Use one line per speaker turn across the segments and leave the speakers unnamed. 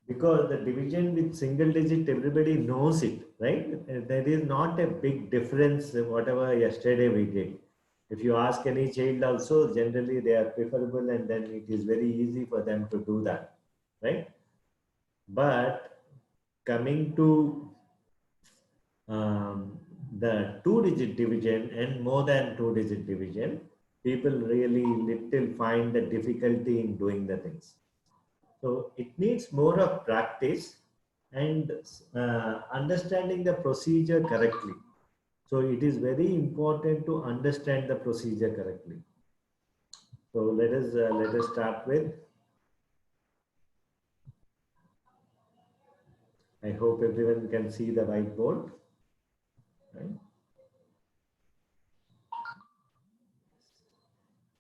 because the division with single digit, everybody knows it, right? There is not a big difference, whatever yesterday we did. If you ask any child also, generally they are preferable and then it is very easy for them to do that, right? But coming to um, the two-digit division and more than two-digit division, people really little find the difficulty in doing the things. So it needs more of practice and understanding the procedure correctly. So it is very important to understand the procedure correctly. So let us start with. I hope everyone can see the whiteboard. Right?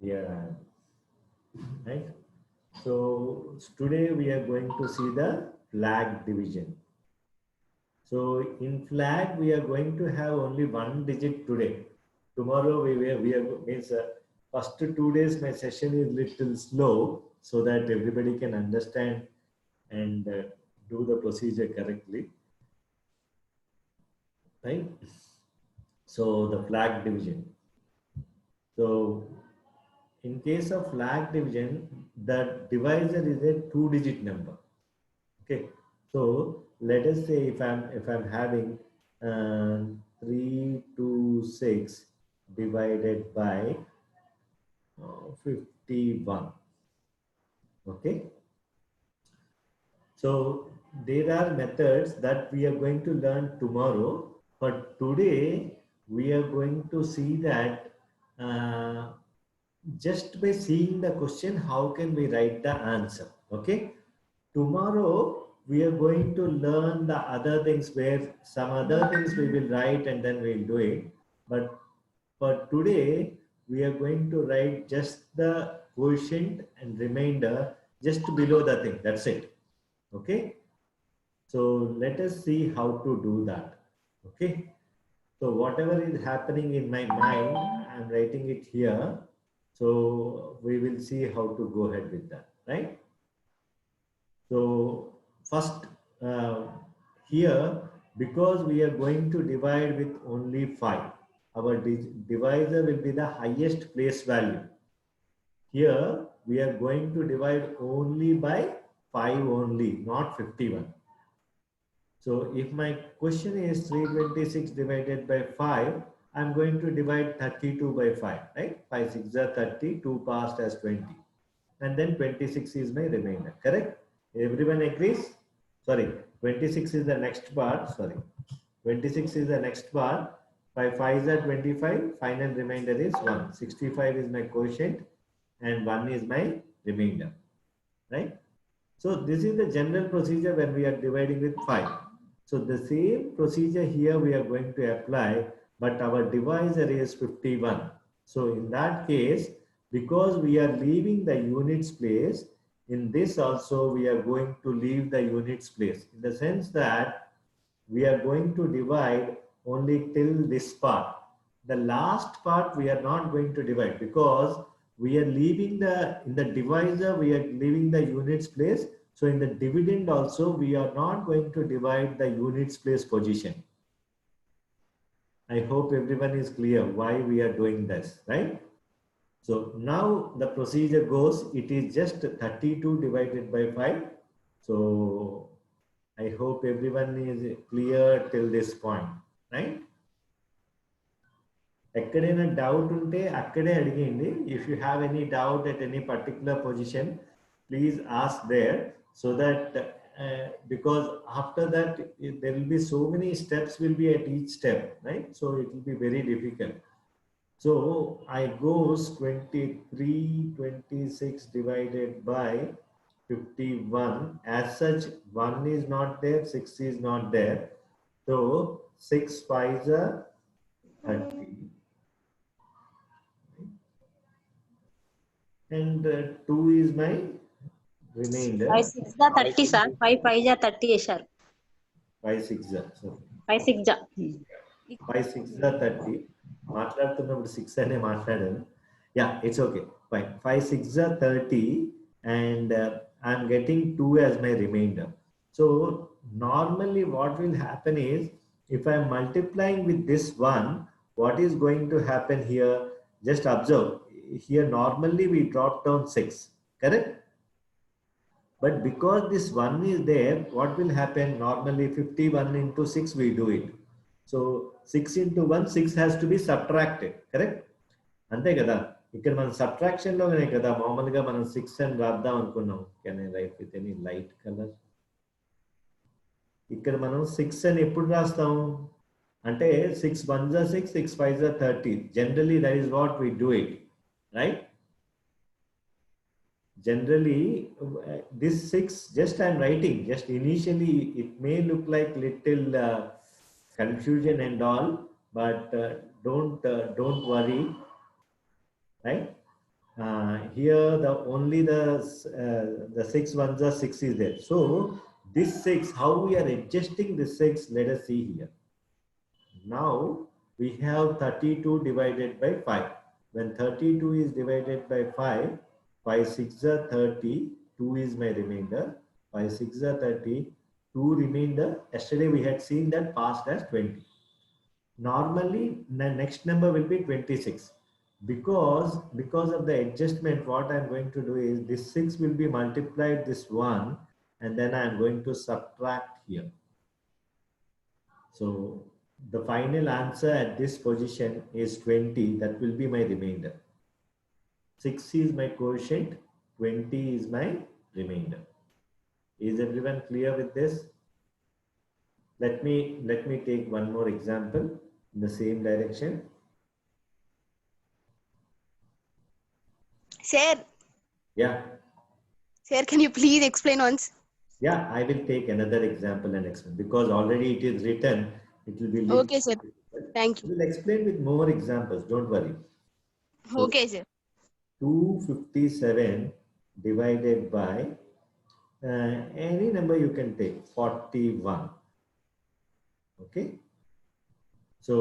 Yeah. Right. So today we are going to see the flag division. So in flag we are going to have only one digit today. Tomorrow we are means first 2 days my session is little slow so that everybody can understand and do the procedure correctly, right? So the flag division. So in case of flag division, the divisor is a two-digit number. Okay, so let us say if I'm having 326 divided by 51. Okay, so there are methods that we are going to learn tomorrow, but today we are going to see that uh, just by seeing the question, how can we write the answer? Okay, tomorrow we are going to learn the other things where some other things we will write and then we'll do it. But for today, we are going to write just the quotient and remainder just below the thing. That's it. Okay. So let us see how to do that. Okay. So whatever is happening in my mind, I'm writing it here. So we will see how to go ahead with that, right? So first here, because we are going to divide with only 5, our divisor will be the highest place value. Here we are going to divide only by 5 only, not 51. So if my question is 326 divided by 5, I'm going to divide 32 by 5, right? 5 6 are 30, 2 passed as 20. And then 26 is my remainder, correct? Everyone agrees? Sorry, 26 is the next part, sorry. 26 is the next part. By 5 are 25, final remainder is 1. 65 is my quotient and 1 is my remainder, right? So this is the general procedure when we are dividing with 5. So the same procedure here we are going to apply, but our divisor is 51. So in that case, because we are leaving the units place, in this also we are going to leave the units place, in the sense that we are going to divide only till this part. The last part we are not going to divide because we are leaving in the divisor, we are leaving the units place. So in the dividend also, we are not going to divide the units place position. I hope everyone is clear why we are doing this, right? So now the procedure goes, it is just 32 divided by 5. So I hope everyone is clear till this point, right? ఎక్కడైనా doubt ఉంటే అక్కడే అడిగేయండి. If you have any doubt at any particular position, please ask there, so that because after that there will be so many steps will be at each step, right? So it will be very difficult. So I goes 2326 divided by 51. As such, 1 is not there, 6 is not there. So 6 5s are 30. And 2 is my remainder.
5 6 are 30 sir, 5 5 are 30 sir.
5 6 are, sorry.
5 6 are
5 6 are 30. మాట్లాడుతున్నప్పుడు 6 అనే మాట్లాడాను. Yeah, it's okay. Fine. 5 6 are 30 and I'm getting 2 as my remainder. So normally what will happen is, if I am multiplying with this one, what is going to happen here? Just observe. Here normally we drop down 6, correct? But because this 1 is there, what will happen? Normally 51 into 6 we do it. So 6 into 1, 6 has to be subtracted, correct? అంతే కదా, ఇక్కడ మనం subtraction లోనే కదా మామూలుగా మనం 6 అని రాద్దాం అనుకున్నాం. Can I right with any light colour? ఇక్కడ మనం 6 అని ఎప్పుడు రాస్తాం అంటే 6 1s are 6, 6 5s are 30. Generally that is what we do it, right? Generally this 6 just I am writing, just initially it may look like little confusion and all, but don't worry, right? Here the only the 6 1s are 6 is there. So this 6, how we are adjusting this 6, let us see here. Now we have 32 divided by 5. When 32 is divided by 5, 5 6 are 30, 2 is my remainder. 5 6 are 30, 2 remainder. Yesterday we had seen that passed as 20. Normally the next number will be 26. Because of the adjustment, what I'm going to do is this 6 will be multiplied this 1, and then I'm going to subtract here. So the final answer at this position is 20. That will be my remainder. 6 is my quotient, 20 is my remainder. Is everyone clear with this? Let me take one more example in the same direction.
Sir.
Yeah.
Sir, can you please explain once?
Yeah, I will take another example and explain, because already it is written. It will be
Okay, sir. Thank you.
I will explain with more examples. Don't worry. So,
okay, sir.
257 divided by any number you can take, 41. Okay. So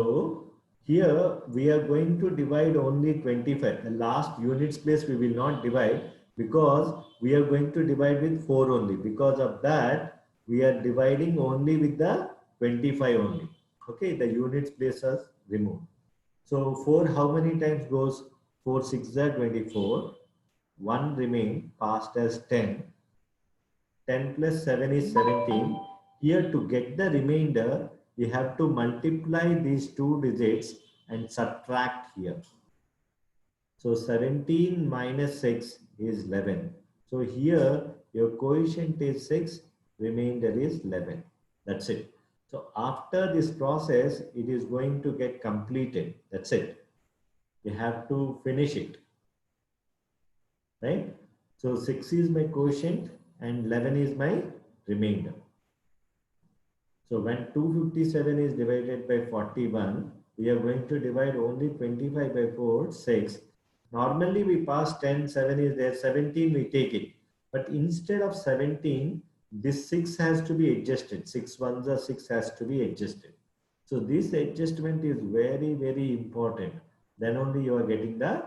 here we are going to divide only 25. The last units place we will not divide, because we are going to divide with 4 only. Because of that, we are dividing only with the 25 only. Okay, the units place are removed. So 4 how many times goes? 4 6 are 24. 1 remain, passed as 10. 10 plus 7 is 17. Here to get the remainder, we have to multiply these two digits and subtract here. So 17 minus 6 is 11. So here your quotient is 6, remainder is 11. That's it. So after this process, it is going to get completed. That's it. You have to finish it. Right? So 6 is my quotient and 11 is my remainder. So when 257 is divided by 41, we are going to divide only 25 by 4, 6. Normally we pass 10, 7 is there, 17 we take it. But instead of 17, this 6 has to be adjusted. 6 1s are 6 has to be adjusted. So this adjustment is very, very important. Then only you are getting the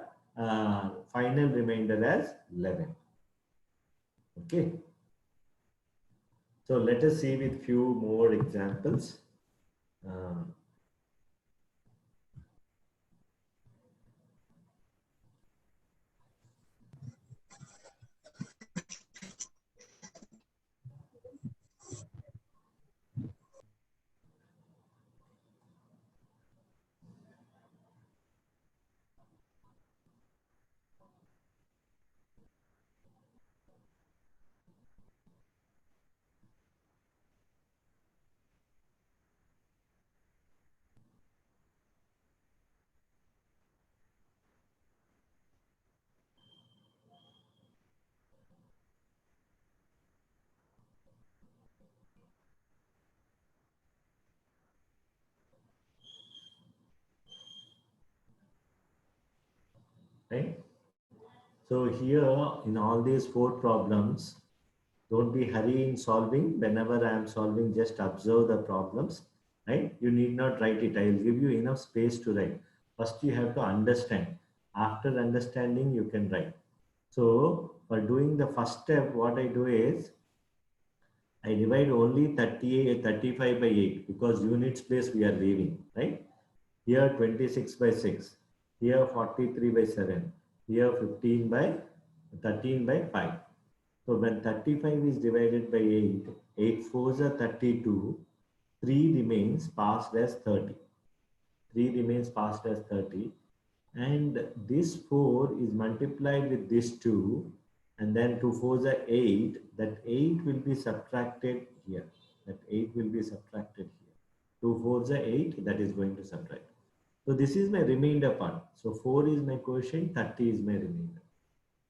final remainder as 11. Okay. So let us see with few more examples. Right? So here in all these 4 problems, don't be hurry in solving. Whenever I am solving, just observe the problems, right? You need not write it. I will give you enough space to write. First, you have to understand. After understanding, you can write. So for doing the first step, what I do is, I divide only 38, 35 by 8 because units place we are leaving, right? Here 26 by 6, here 43 by 7, here 15 by 13 by 5. So when 35 is divided by 8, 8 fours are 32, 3 remains passed as 30. 3 remains passed as 30. And this 4 is multiplied with this 2, and then 2 fours are 8. That 8 will be subtracted here. That 8 will be subtracted here. 2 fours are 8, that is going to subtract. So this is my remainder part. So 4 is my quotient, 30 is my remainder.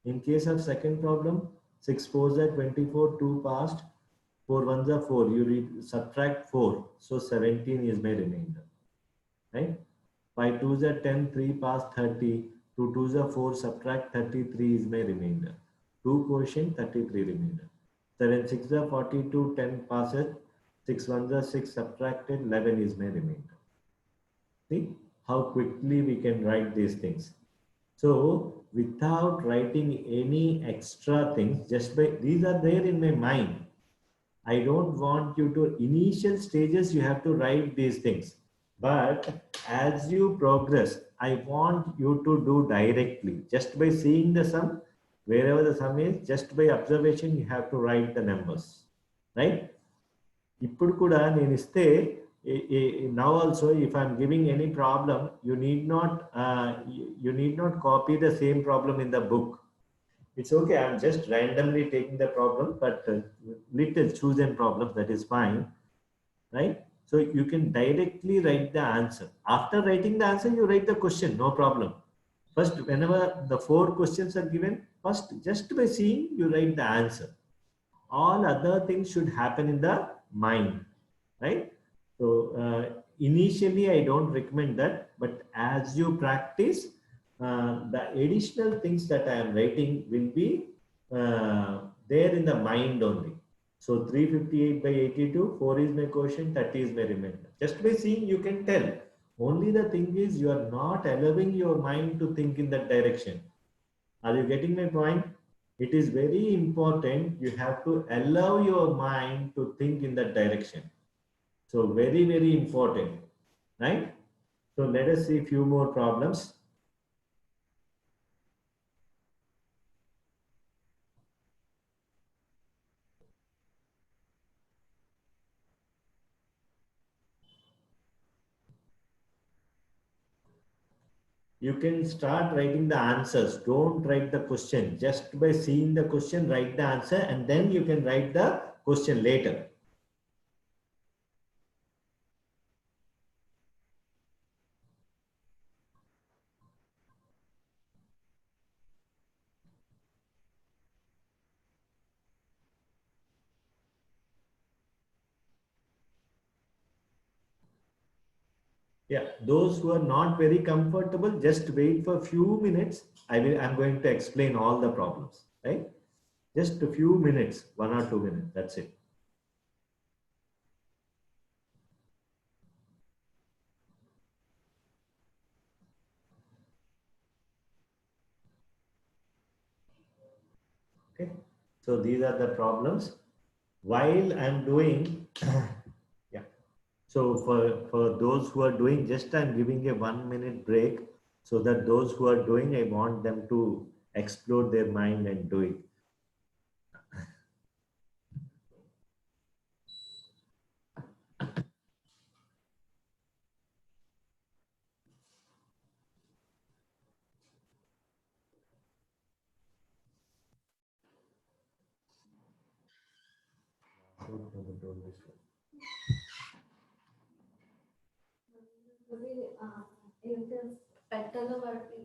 In case of second problem, 6 fours are 24, 2 passed, 4 ones are 4. You subtract 4, so 17 is my remainder, right? 5 twos are 10, 3 past 30, 2 twos are 4, subtract 33 is my remainder. 2 quotient, 33 remainder. 7 6 are 42, 10 passes, 6 ones are 6, subtracted, 11 is my remainder. See how quickly we can write these things. So without writing any extra things, just by these are there in my mind. I don't want you to initial stages, you have to write these things. But as you progress, I want you to do directly. Just by seeing the sum, wherever the sum is, just by observation, you have to write the numbers. Right? ఇప్పుడు కూడా నేను ఇస్తే now also if I'm giving any problem, you need not copy the same problem in the book. It's okay, I'm just randomly taking the problem, but little chosen problems, that is fine, right? So you can directly write the answer. After writing the answer, you write the question, no problem. First, whenever the 4 questions are given, first just by seeing, you write the answer. All other things should happen in the mind, right? So initially I don't recommend that, but as you practice, the additional things that I am writing will be there in the mind only. So 358 by 82, 4 is my quotient, 30 is my remainder. Just by seeing, you can tell. Only the thing is, you are not allowing your mind to think in that direction. Are you getting my point? It is very important. You have to allow your mind to think in that direction. So very, very important, right? So let us see a few more problems. You can start writing the answers. Don't write the question. Just by seeing the question, write the answer, and then you can write the question later. Yeah, those who are not very comfortable, just wait for a few minutes. I'm going to explain all the problems, right? Just a few minutes, 1 or 2 minutes, that's it. Okay, so these are the problems. While I'm doing, yeah. So for those who are doing, just I'm giving a 1 minute break so that those who are doing, I want them to explore their mind and do it.
పెట్టలో వాటి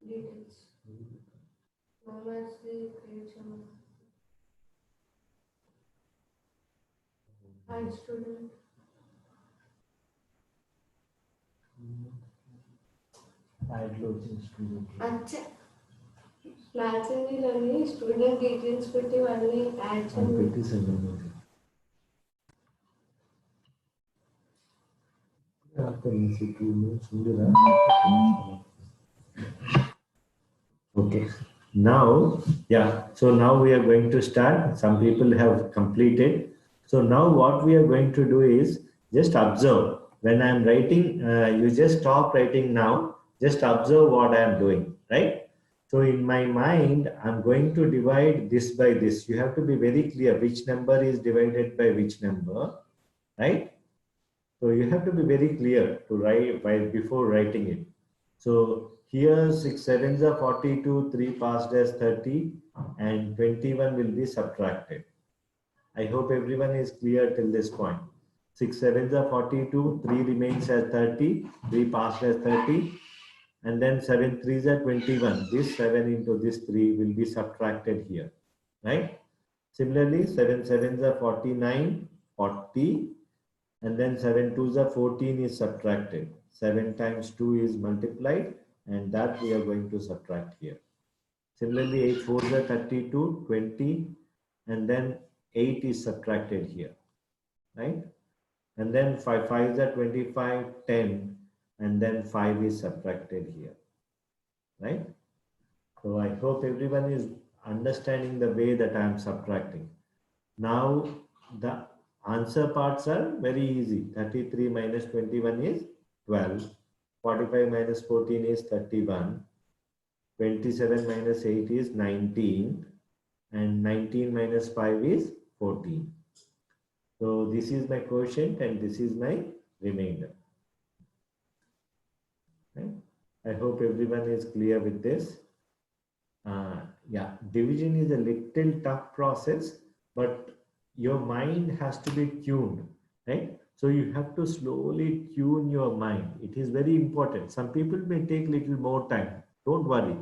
details మెమరీస్కి create చేయమని hi student అచ్చా మ్యాథ్స్లోని student details పెట్టి వాళ్ళని add చేయండి.
Okay. Now, yeah, so now we are going to start. Some people have completed. So now what we are going to do is just observe. When I'm writing, you just stop writing now. Just observe what I am doing, right? So in my mind, I'm going to divide this by this. You have to be very clear which number is divided by which number, right? So you have to be very clear to write by before writing it. So here 6 sevens are 42, 3 passed as 30, and 21 will be subtracted. I hope everyone is clear till this point. 6 sevens are 42, 3 remains as 30, 3 passed as 30, and then 7 threes are 21. This 7 into this 3 will be subtracted here, right? Similarly, 7 sevens are 49, 40, and then 7 twos are 14 is subtracted. 7 times 2 is multiplied, and that we are going to subtract here. Similarly, 8 fours are 32, 20, and then 8 is subtracted here, right? And then 5 fives are 25, 10, and then 5 is subtracted here, right? So I hope everyone is understanding the way that I am subtracting. Now the answer parts are very easy. 33 minus 21 is 12. 45 minus 14 is 31. 27 minus 8 is 19. And 19 minus 5 is 14. So this is my quotient and this is my remainder. Okay. I hope everyone is clear with this. Yeah, division is a little tough process, but your mind has to be tuned, right? So you have to slowly tune your mind. It is very important. Some people may take little more time. Don't worry.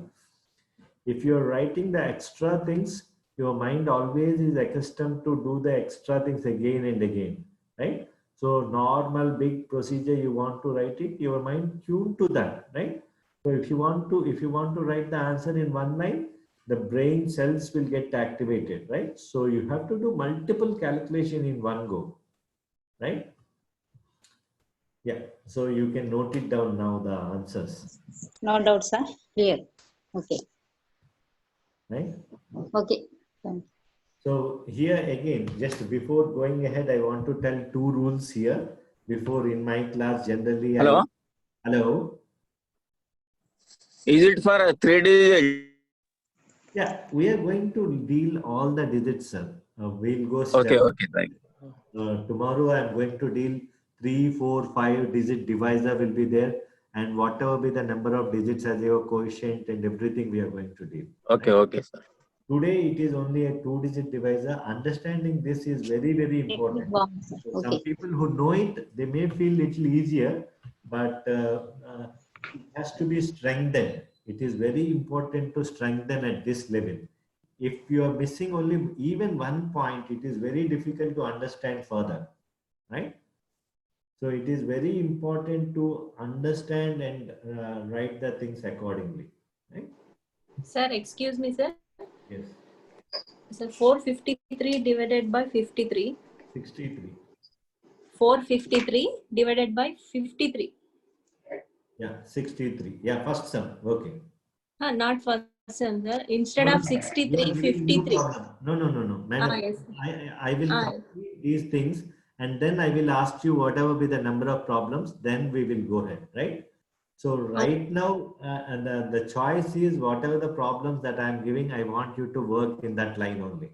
If you're writing the extra things, your mind always is accustomed to do the extra things again and again, right? So normal big procedure, you want to write it, your mind tuned to that, right? So if you want to write the answer in one line, the brain cells will get activated, right? So you have to do multiple calculation in one go, right? Yeah, so you can note it down now, the answers,
No doubt, sir. Clear. Okay.
right?
Okay. Thank you.
So here again, just before going ahead, I want to tell two rules here. Before in my class, generally,
Hello?
hello.
Is it for a 3 digit?
Yeah, we are going to deal all the digits, sir. We'll go step.
Okay, okay, thank you.
Tomorrow I'm going to deal 3, 4, 5 digit divisor will be there, and whatever be the number of digits as your quotient and everything we are going to deal.
Okay,
right?
okay, sir.
Today it is only a 2-digit divisor. Understanding this is very, very important. So some
Okay.
people who know it, they may feel little easier, but it has to be strengthened. It is very important to strengthen at this level. If you are missing only even one point, it is very difficult to understand further, right? So it is very important to understand and write the things accordingly, right?
Sir, excuse me, sir.
Yes,
Sir, 453 divided by 53.
63.
453 divided by 53.
Yeah, 63. Yeah, first sum. Okay.
Not first sum, sir. Instead
No,
of
no,
63,
you are giving new
53.
problem. No. Madam,
Yes.
I will
Ah,
complete these things and then I will ask you whatever be the number of problems, then we will go ahead, right? So right now, and the choice is whatever the problems that I am giving, I want you to work in that line only.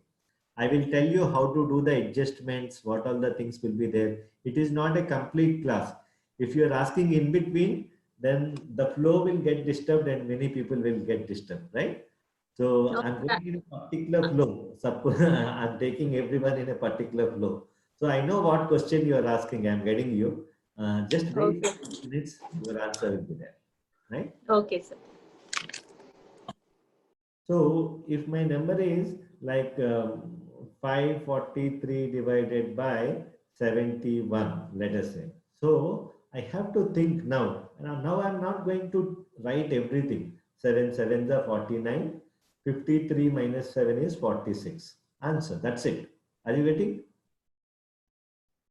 I will tell you how to do the adjustments, what all the things will be there. It is not a complete class. If you are asking in between, then the flow will get disturbed and many people will get disturbed, right? So
no,
I'm
sir.
going in a particular flow. Suppose I'm taking everyone in a particular flow. So I know what question you are asking. I'm getting you. Just wait
Okay.
for 2 minutes. Your answer will be there, right?
Okay, sir.
So if my number is like 543 divided by 71, let us say. So I have to think now. Now I'm not going to write everything. 7 sevens are 49. 53 minus 7 is 46. Answer. That's it. Are you getting?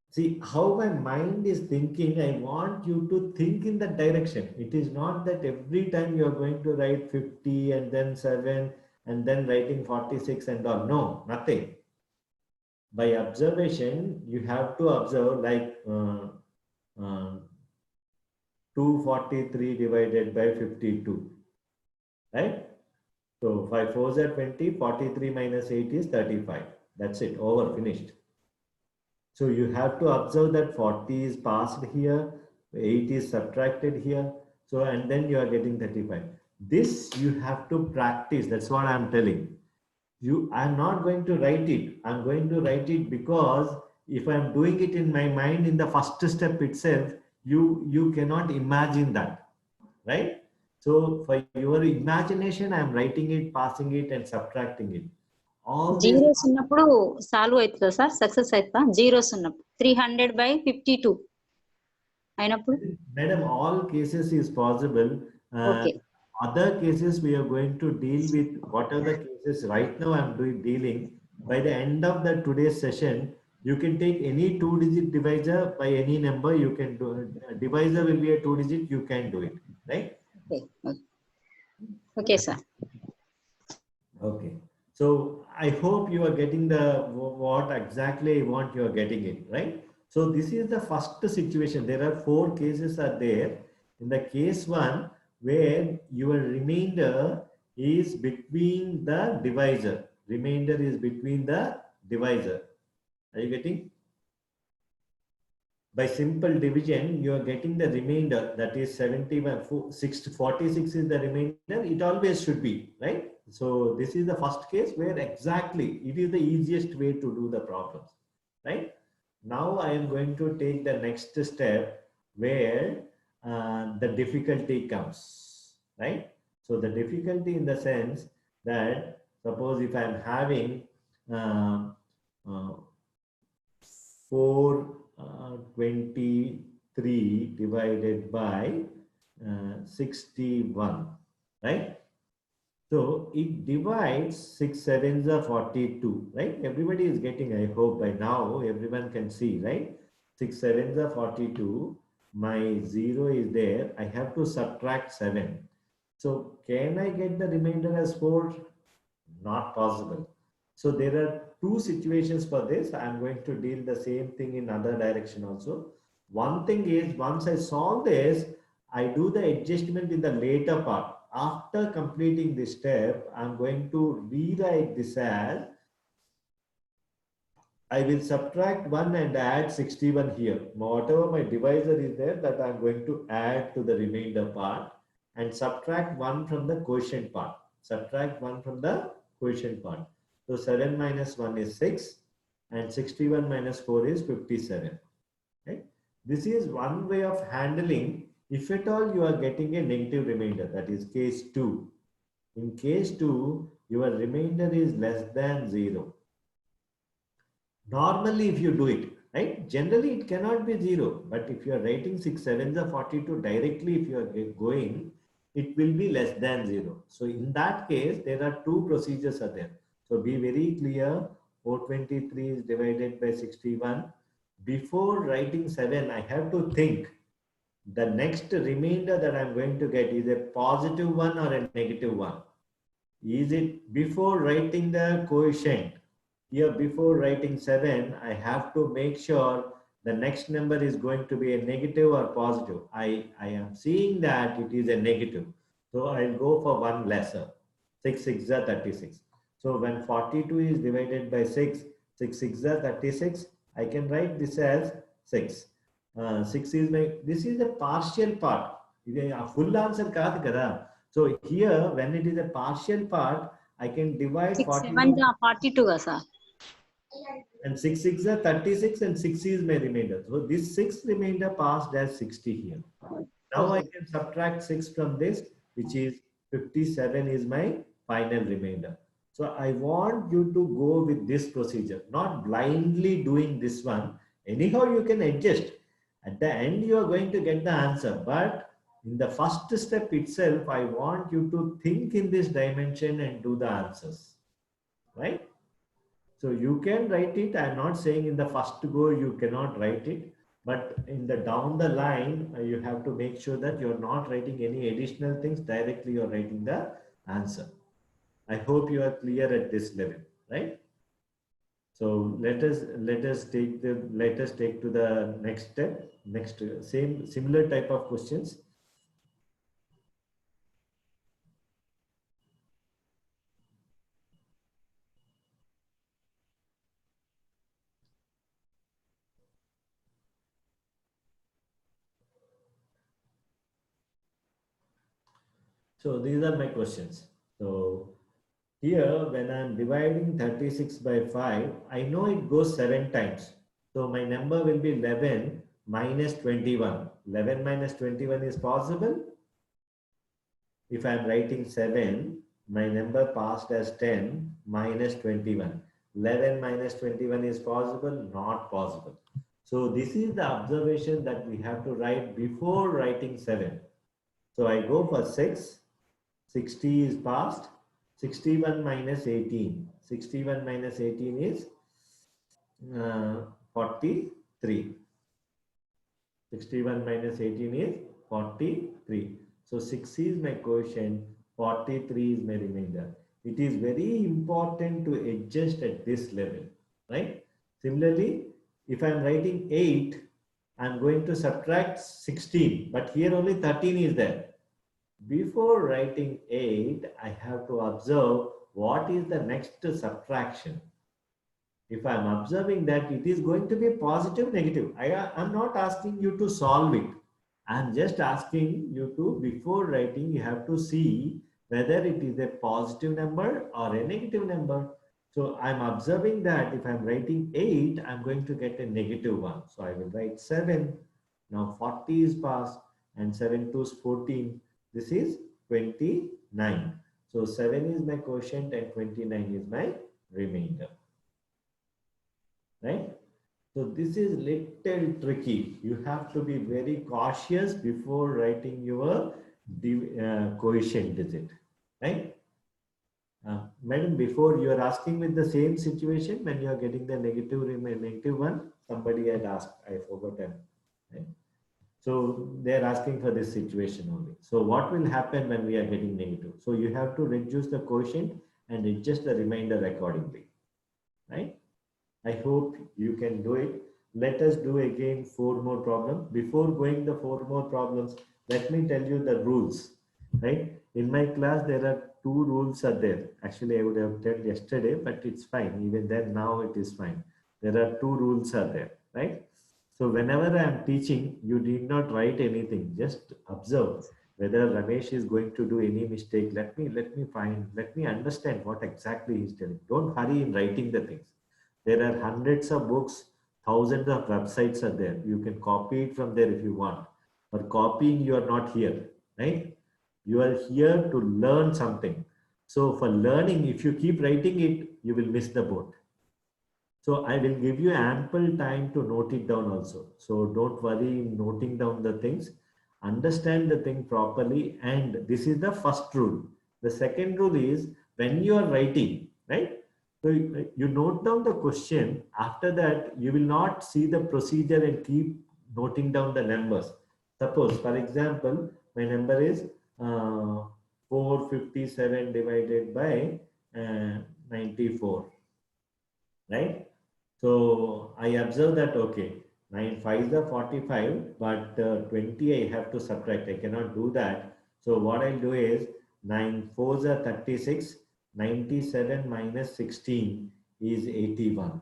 See how my mind is thinking. I want you to think in that direction. It is not that every time you are going to write 50 and then 7 and then writing 46 and all. No, nothing. By observation, you have to observe like 243 divided by 52, right? So 5 4s are 20, 43 minus 8 is 35. That's it, over, finished. So you have to observe that 40 is passed here, 8 is subtracted here. So, and then you are getting 35. This you have to practice. That's what I'm telling you. I'm not going to write it. I'm going to write it because if I'm doing it in my mind in the first step itself, you cannot imagine that, right? So for your imagination, I'm writing it, passing it, and subtracting it. All this.
Zeros ఉన్నప్పుడు solve అవుతుందా sir? Success అవుతుందా? Zeros ఉన్నప్పుడు 300/52 అయినప్పుడు
Madam, all cases is possible.
Okay.
Other cases we are going to deal with. What are the cases right now I'm dealing? By the end of the today's session, you can take any 2-digit divisor by any number. You can do. Divisor will be a 2-digit. You can do it, right?
Okay. Okay sir.
Okay. So I hope you are getting the what exactly I want you are getting it, right? So this is the first situation. There are 4 cases are there. In the case 1, where your remainder is between the divisor. Remainder is between the divisor. Are you getting? By simple division, you are getting the remainder, that is 46 is the remainder. It always should be, right? So this is the first case where exactly it is the easiest way to do the problems, right? Now I am going to take the next step where the difficulty comes, right? So the difficulty in the sense that suppose if I am having 423 divided by 61, right? So it divides 6 7s are 42, right? Everybody is getting, I hope by now everyone can see, right? 6 7s are 42. My 0 is there. I have to subtract 7. So can I get the remainder as 4? Not possible. So there are 2 situations for this. I'm going to deal the same thing in other direction also. One thing is, once I solve this, I do the adjustment in the later part. After completing this step, I'm going to rewrite this as, I will subtract 1 and add 61 here. Whatever my divisor is there, that I'm going to add to the remainder part and subtract 1 from the quotient part. Subtract 1 from the quotient part. So 7 minus 1 is 6 and 61 minus 4 is 57. Right? This is one way of handling if at all you are getting a negative remainder, that is case 2. In case 2, your remainder is less than 0. Normally if you do it, right? Generally it cannot be 0, but if you are writing 6 7s are 42 directly, if you are going, it will be less than 0. So in that case, there are 2 procedures are there. So be very clear, 423 is divided by 61. Before writing 7, I have to think the next remainder that I'm going to get is a positive 1 or a negative 1. Is it before writing the quotient? Here before writing 7, I have to make sure the next number is going to be a negative or positive. I am seeing that it is a negative. So I'll go for 1 lesser. 6 6 are 36. So when 42 is divided by 6, 6 6 are 36. I can write this as 6. 6 is my, this is a partial part. It is a full answer kaadu kada. So here when it is a partial part, I can divide
6
42.
7 42 గా sir?
And 6 6 are 36 and 6 is my remainder. So this 6 remainder passed as 60 here. Now I can subtract 6 from this, which is 57 is my final remainder. So I want you to go with this procedure, not blindly doing this one. Anyhow, you can adjust. At the end, you are going to get the answer. But in the first step itself, I want you to think in this dimension and do the answers, right? So you can write it. I'm not saying in the first go you cannot write it, but in the down the line, you have to make sure that you're not writing any additional things. Directly you're writing the answer. I hope you are clear at this level, right? So let us take to the next step. Next similar type of questions. So these are my questions. So here, when I'm dividing 36 by 5, I know it goes 7 times. So my number will be 11 minus 21. 11 minus 21 is possible. If I'm writing 7, my number passed as 10 minus 21. 11 minus 21 is possible? Not possible. So this is the observation that we have to write before writing 7. So I go for 6. 60 is passed. 61 minus 18. 61 minus 18 is 43. 61 minus 18 is 43. So 6 is my quotient, 43 is my remainder. It is very important to adjust at this level, right? Similarly, if I am writing 8, I am going to subtract 16, but here only 13 is there. Before writing 8, I have to observe what is the next subtraction. If I am observing that it is going to be positive, negative, I am not asking you to solve it. I am just asking you to, before writing, you have to see whether it is a positive number or a negative number. So I am observing that if I am writing 8, I am going to get a negative one. So I will write 7. Now 40 is passed and 7 to 14. This is 29. So 7 is my quotient and 29 is my remainder. Right? So this is little tricky. You have to be very cautious before writing your quotient digit. Right? Madam, before you are asking with the same situation when you are getting the negative one, somebody had asked, I forgot them. Right? So they are asking for this situation only. So what will happen when we are getting negative? So you have to reduce the quotient and adjust the remainder accordingly, right? I hope you can do it. Let us do again 4 more problems. Before going the 4 more problems, let me tell you the rules, right? In my class, there are 2 rules are there. Actually, I would have told yesterday, but it's fine. Even then, now it is fine. There are 2 rules are there, right? So whenever I am teaching, you need not write anything. Just observe whether Ramesh is going to do any mistake. Let me understand what exactly he's telling. Don't hurry in writing the things. There are hundreds of books, thousands of websites are there. You can copy it from there if you want. But copying, you are not here, right? You are here to learn something. So for learning, if you keep writing it, you will miss the boat. So I will give you ample time to note it down also. So don't worry in noting down the things. Understand the thing properly. And this is the first rule. The second rule is when you are writing, right? So you note down the question. After that, you will not see the procedure and keep noting down the numbers. Suppose, for example, my number is 457 divided by 94, right? So I observe that, okay, 9 5s are 45, but 20 I have to subtract. I cannot do that. So what I'll do is 9 4s are 36. 97 minus 16 is 81.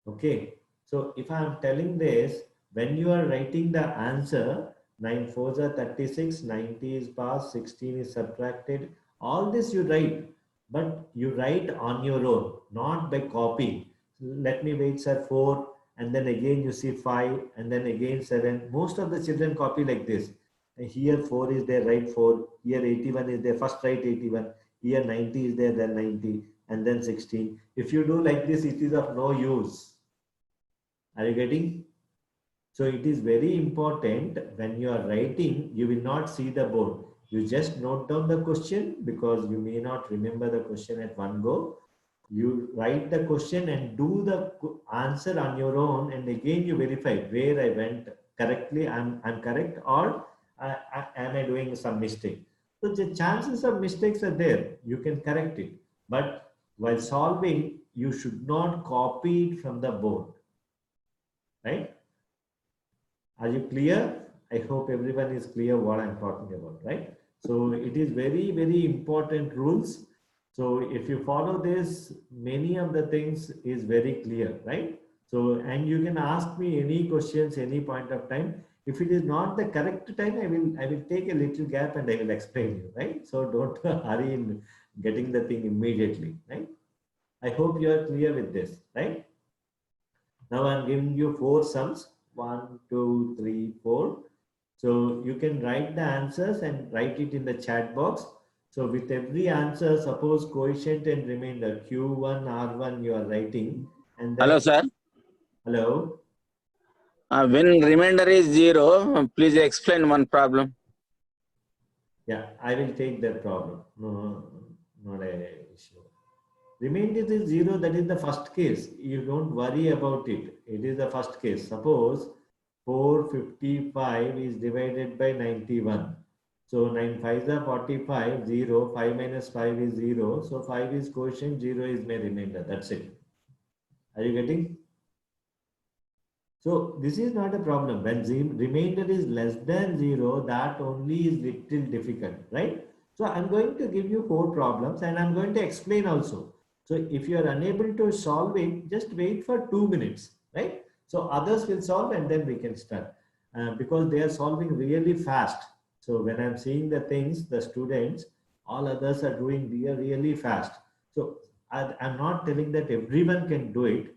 Okay. So if I am telling this, when you are writing the answer, 9 4s are 36, 90 is passed, 16 is subtracted. All this you write, but you write on your own, not by copying. Let me wait, sir, 4, and then again you see 5, and then again 7. Most of the children copy like this. Here 4 is there, write 4. Here 81 is there, first write 81. Here 90 is there, then 90, and then 16. If you do like this, it is of no use. Are you getting? So it is very important when you are writing, you will not see the board. You just note down the question because you may not remember the question at one go. You write the question and do the answer on your own, and again you verify where I went correctly, I'm correct, or am I doing some mistake. So the chances of mistakes are there. You can correct it. But while solving, you should not copy it from the board. Right? Are you clear? I hope everyone is clear what I'm talking about, right? So it is very, very important rules. So if you follow this, many of the things is very clear, right? So, and you can ask me any questions, any point of time. If it is not the correct time, I will take a little gap and I will explain you, right? So don't hurry in getting the thing immediately, right? I hope you are clear with this, right? Now I'm giving you 4 sums, 1, 2, 3, 4. So you can write the answers and write it in the chat box. So with every answer, suppose quotient and remainder, Q1, R1 you are writing. And then,
Hello, sir.
hello?
When remainder is 0, please explain one problem.
Yeah, I will take that problem. No, not a issue. Remainder is 0, that is the first case. You don't worry about it. It is the first case. Suppose 455 is divided by 91. So 9 5s are 45, 0, 5 minus 5 is 0. So 5 is quotient, 0 is my remainder. That's it. Are you getting? So this is not a problem. When remainder is less than 0, that only is little difficult, right? So I'm going to give you 4 problems and I'm going to explain also. So if you are unable to solve it, just wait for 2 minutes, right? So others will solve and then we can start because they are solving really fast. So when I'm seeing the things, the students, all others are doing really fast. So I'm not telling that everyone can do it.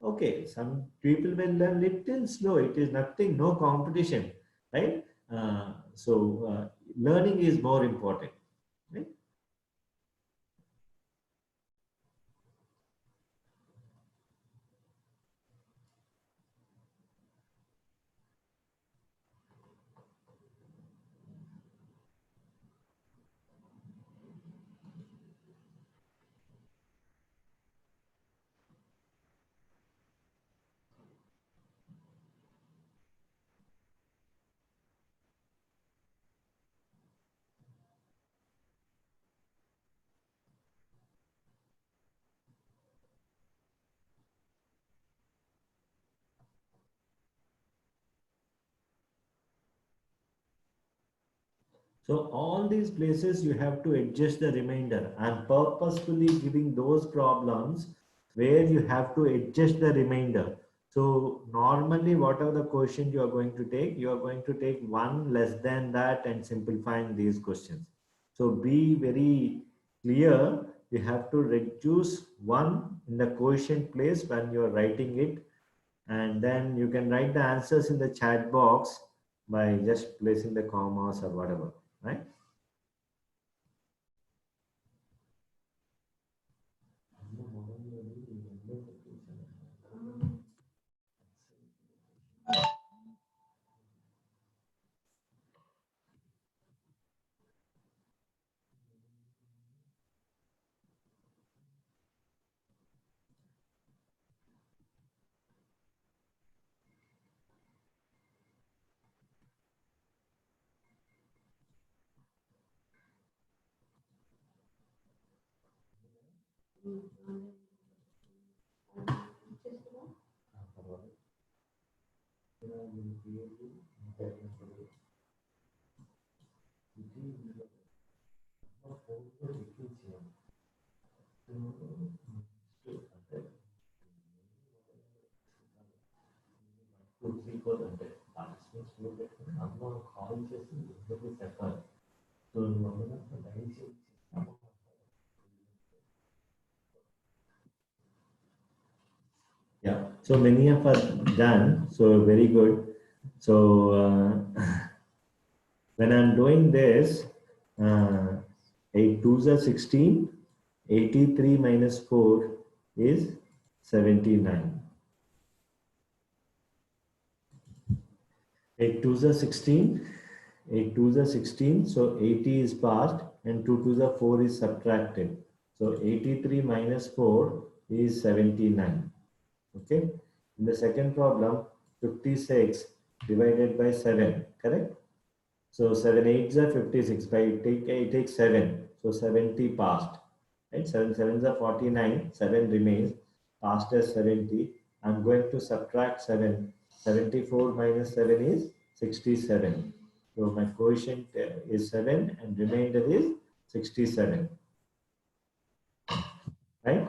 Okay, some people will learn little slow. It is nothing, no competition, right? Learning is more important, right? So all these places you have to adjust the remainder. I'm purposefully giving those problems where you have to adjust the remainder. So normally whatever the question you are going to take, you are going to take one less than that and simplifying these questions. So be very clear. You have to reduce one in the quotient place when you are writing it. And then you can write the answers in the chat box by just placing the commas or whatever. Right? Yeah, so many of us done, so very good. So when I'm doing this, 8 2s are 16, 83 minus 4 is 79. 8 2s are 16, 8 2s are 16, so 80 is passed and 2 2s are 4 is subtracted. So 83 minus 4 is 79. Okay. In the second problem, 56 divided by 7, correct? So 7 8s are 56. By it takes 7. So 70 passed. Right? 7 7s are 49. 7 remains. Passed as 70. I'm going to subtract 7. 74 minus 7 is 67. So my quotient is 7 and remainder is 67. Right?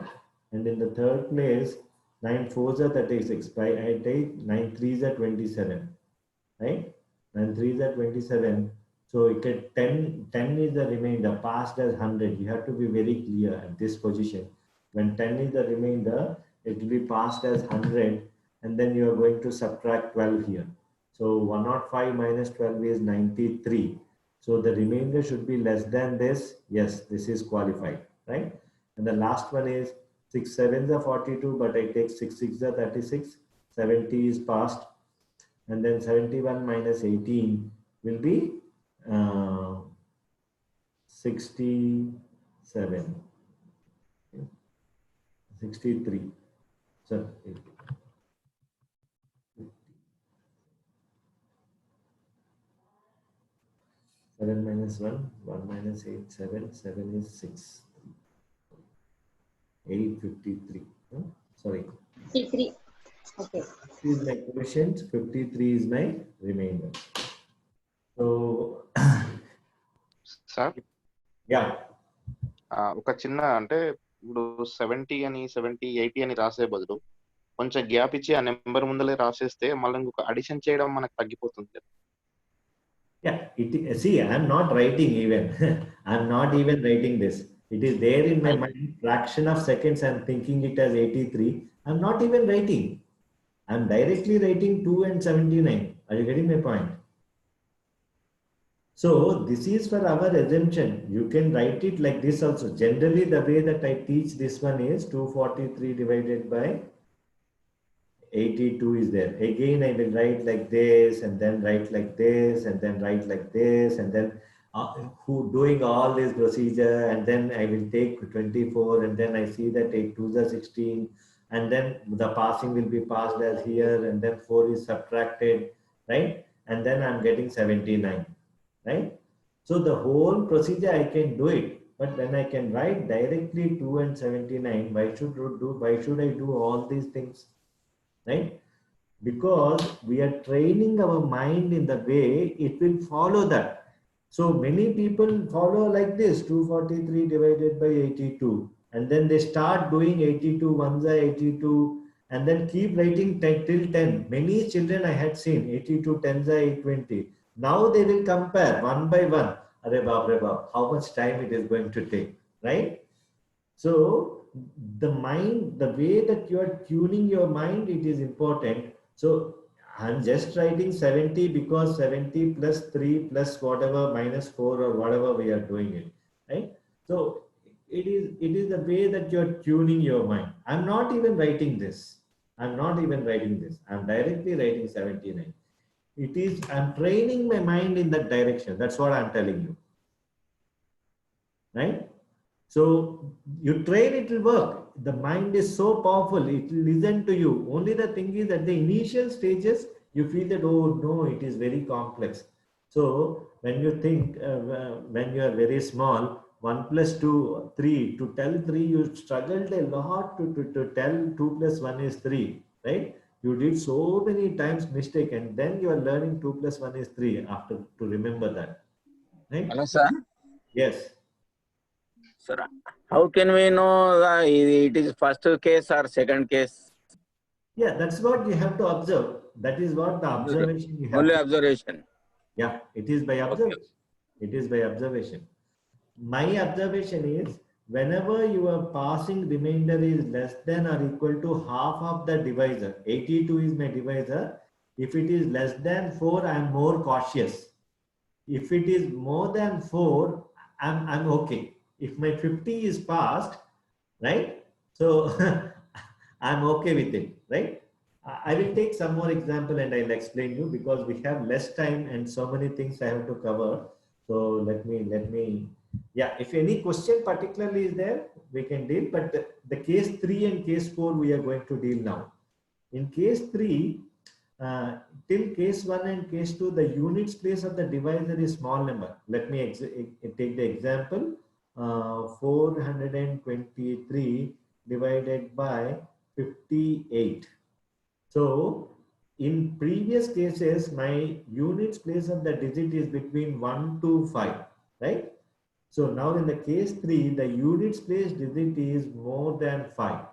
And in the third place, 9 4s are 36. By I take 9 3s are 27. Right? 9 3s are 27. So it can 10 is the remainder, passed as 100. You have to be very clear at this position. When 10 is the remainder, it will be passed as 100, and then you are going to subtract 12 here. So 105 minus 12 is 93. So the remainder should be less than this. Yes, this is qualified, right? And the last one is 6 7s are 42, but I take 6 6s are 36. 70 is passed. And then 71 minus 18 will be 67. 63. So 7 minus 1, 1 minus 8, 7, 7 is 6. 853. Sorry.
53. Okay.
This is my quotient, 53 is my remainder. So,
sir
yeah.
ఒక చిన్న అంటే ఇప్పుడు 70 అని 70 80 అని రాసే బదులు కొంచెం gap ఇచ్చి ఆ నెంబర్ ముందలే రాసేస్తే మళ్ళీ ఇంకొక అడిషన్ చేయడం మనకు తగ్గిపోతుంది.
Yeah, see, I'm not writing even. I'm not even writing this. It is there in my mind, fraction of seconds. I'm thinking it as 83. I'm not even writing. I'm directly writing 2 and 79. Are you getting my point? So this is for our assumption. You can write it like this also. Generally, the way that I teach this one is 243 divided by 82 is there. Again, I will write like this, and then write like this, and then write like this, and then doing all this procedure, and then I will take 24, and then I see that 8 2s are 16, and then the passing will be passed as here, and then 4 is subtracted, right? And then I'm getting 79, right? So the whole procedure I can do it, but when I can write directly 2 and 79, why should I do all these things? Right? Because we are training our mind in the way it will follow that. So many people follow like this, 243 divided by 82, and then they start doing 82 ones are 82, and then keep writing 10 till 10. Many children I had seen 82 10s are 820. Now they will compare one by one. Arre baap, how much time it is going to take, right? So the mind, the way that you are tuning your mind, it is important. So I'm just writing 70 because 70 plus 3 plus whatever minus 4 or whatever we are doing it, right? So it is the way that you're tuning your mind. I'm not even writing this. I'm directly writing 79. I'm training my mind in that direction. That's what I'm telling you, right? So you train, it will work. The mind is so powerful, it will listen to you. Only the thing is at the initial stages, you feel that, oh no, it is very complex. So when you think, when you are very small, 1 plus 2, 3, to tell 3, you struggled a lot to tell 2 plus 1 is 3, right? You did so many times mistake, and then you are learning 2 plus 1 is 3 after to remember that, right?
Hello, sir.
Yes.
Sir, how can we know that it is first case or second case?
Yeah, that's what you have to observe. That is what the observation you have.
Only
to,
observation.
yeah, it is by observation. It is by observation. My observation is whenever your passing remainder is less than or equal to half of the divisor, 82 is my divisor. If it is less than 4, I am more cautious. If it is more than 4, I'm okay. If my 50 is passed, right? So I'm okay with it, right? I will take some more example and I'll explain you because we have less time and so many things I have to cover. So let me, yeah, if any question particularly is there, we can deal, but the case 3 and case 4, we are going to deal now. In case 3, till case 1 and case 2, the units place of the divisor is small number. Let me take the example. 423 divided by 58. So in previous cases, my units place of the digit is between 1 to 5, right? So now in the case 3, the units place digit is more than 5,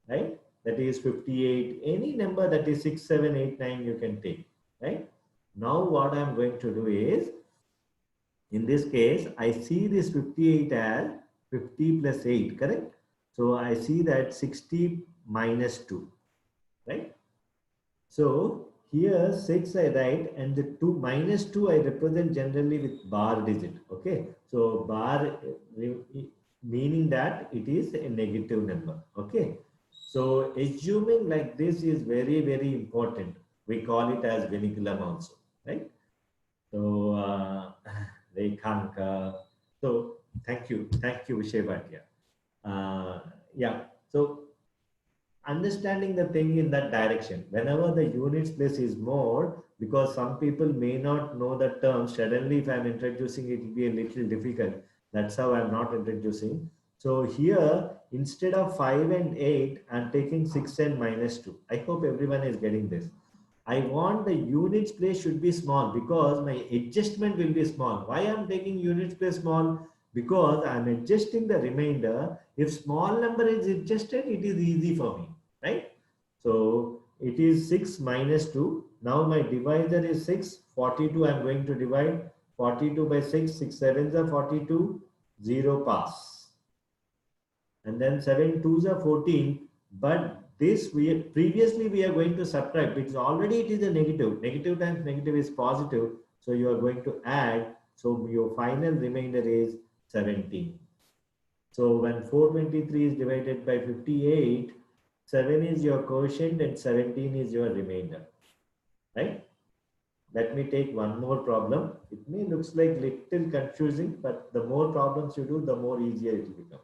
right? That is 58. Any number that is 6, 7, 8, 9 you can take, right? Now what I'm going to do is, in this case, I see this 58 as 50 plus 8, correct? So I see that 60 minus 2, right? So here 6 I write, and the 2 minus 2 I represent generally with bar digit, okay? So bar meaning that it is a negative number, okay? So assuming like this is very, very important. We call it as vinculum also, right? So Rekhanka. So thank you, Vishay Bhatia. Yeah. So understanding the thing in that direction. Whenever the units place is more, because some people may not know the term. Suddenly, if I'm introducing it, will be a little difficult. That's how I'm not introducing. So here, instead of 5 and 8, I'm taking 6 and minus 2. I hope everyone is getting this. I want the units place should be small because my adjustment will be small. Why I'm taking units place small? Because I'm adjusting the remainder. If small number is adjusted, it is easy for me, right? So it is 6 minus 2. Now my divisor is 6. 42 I'm going to divide. 42 by 6. 6 sevens are 42. 0 pass. And then 7 twos are 14. But this previously we are going to subtract because already it is a negative. Negative times negative is positive. So you are going to add. So your final remainder is 17. So when 423 is divided by 58, 7 is your quotient and 17 is your remainder, right? Let me take one more problem. It may looks like little confusing, but the more problems you do, the more easier it will become.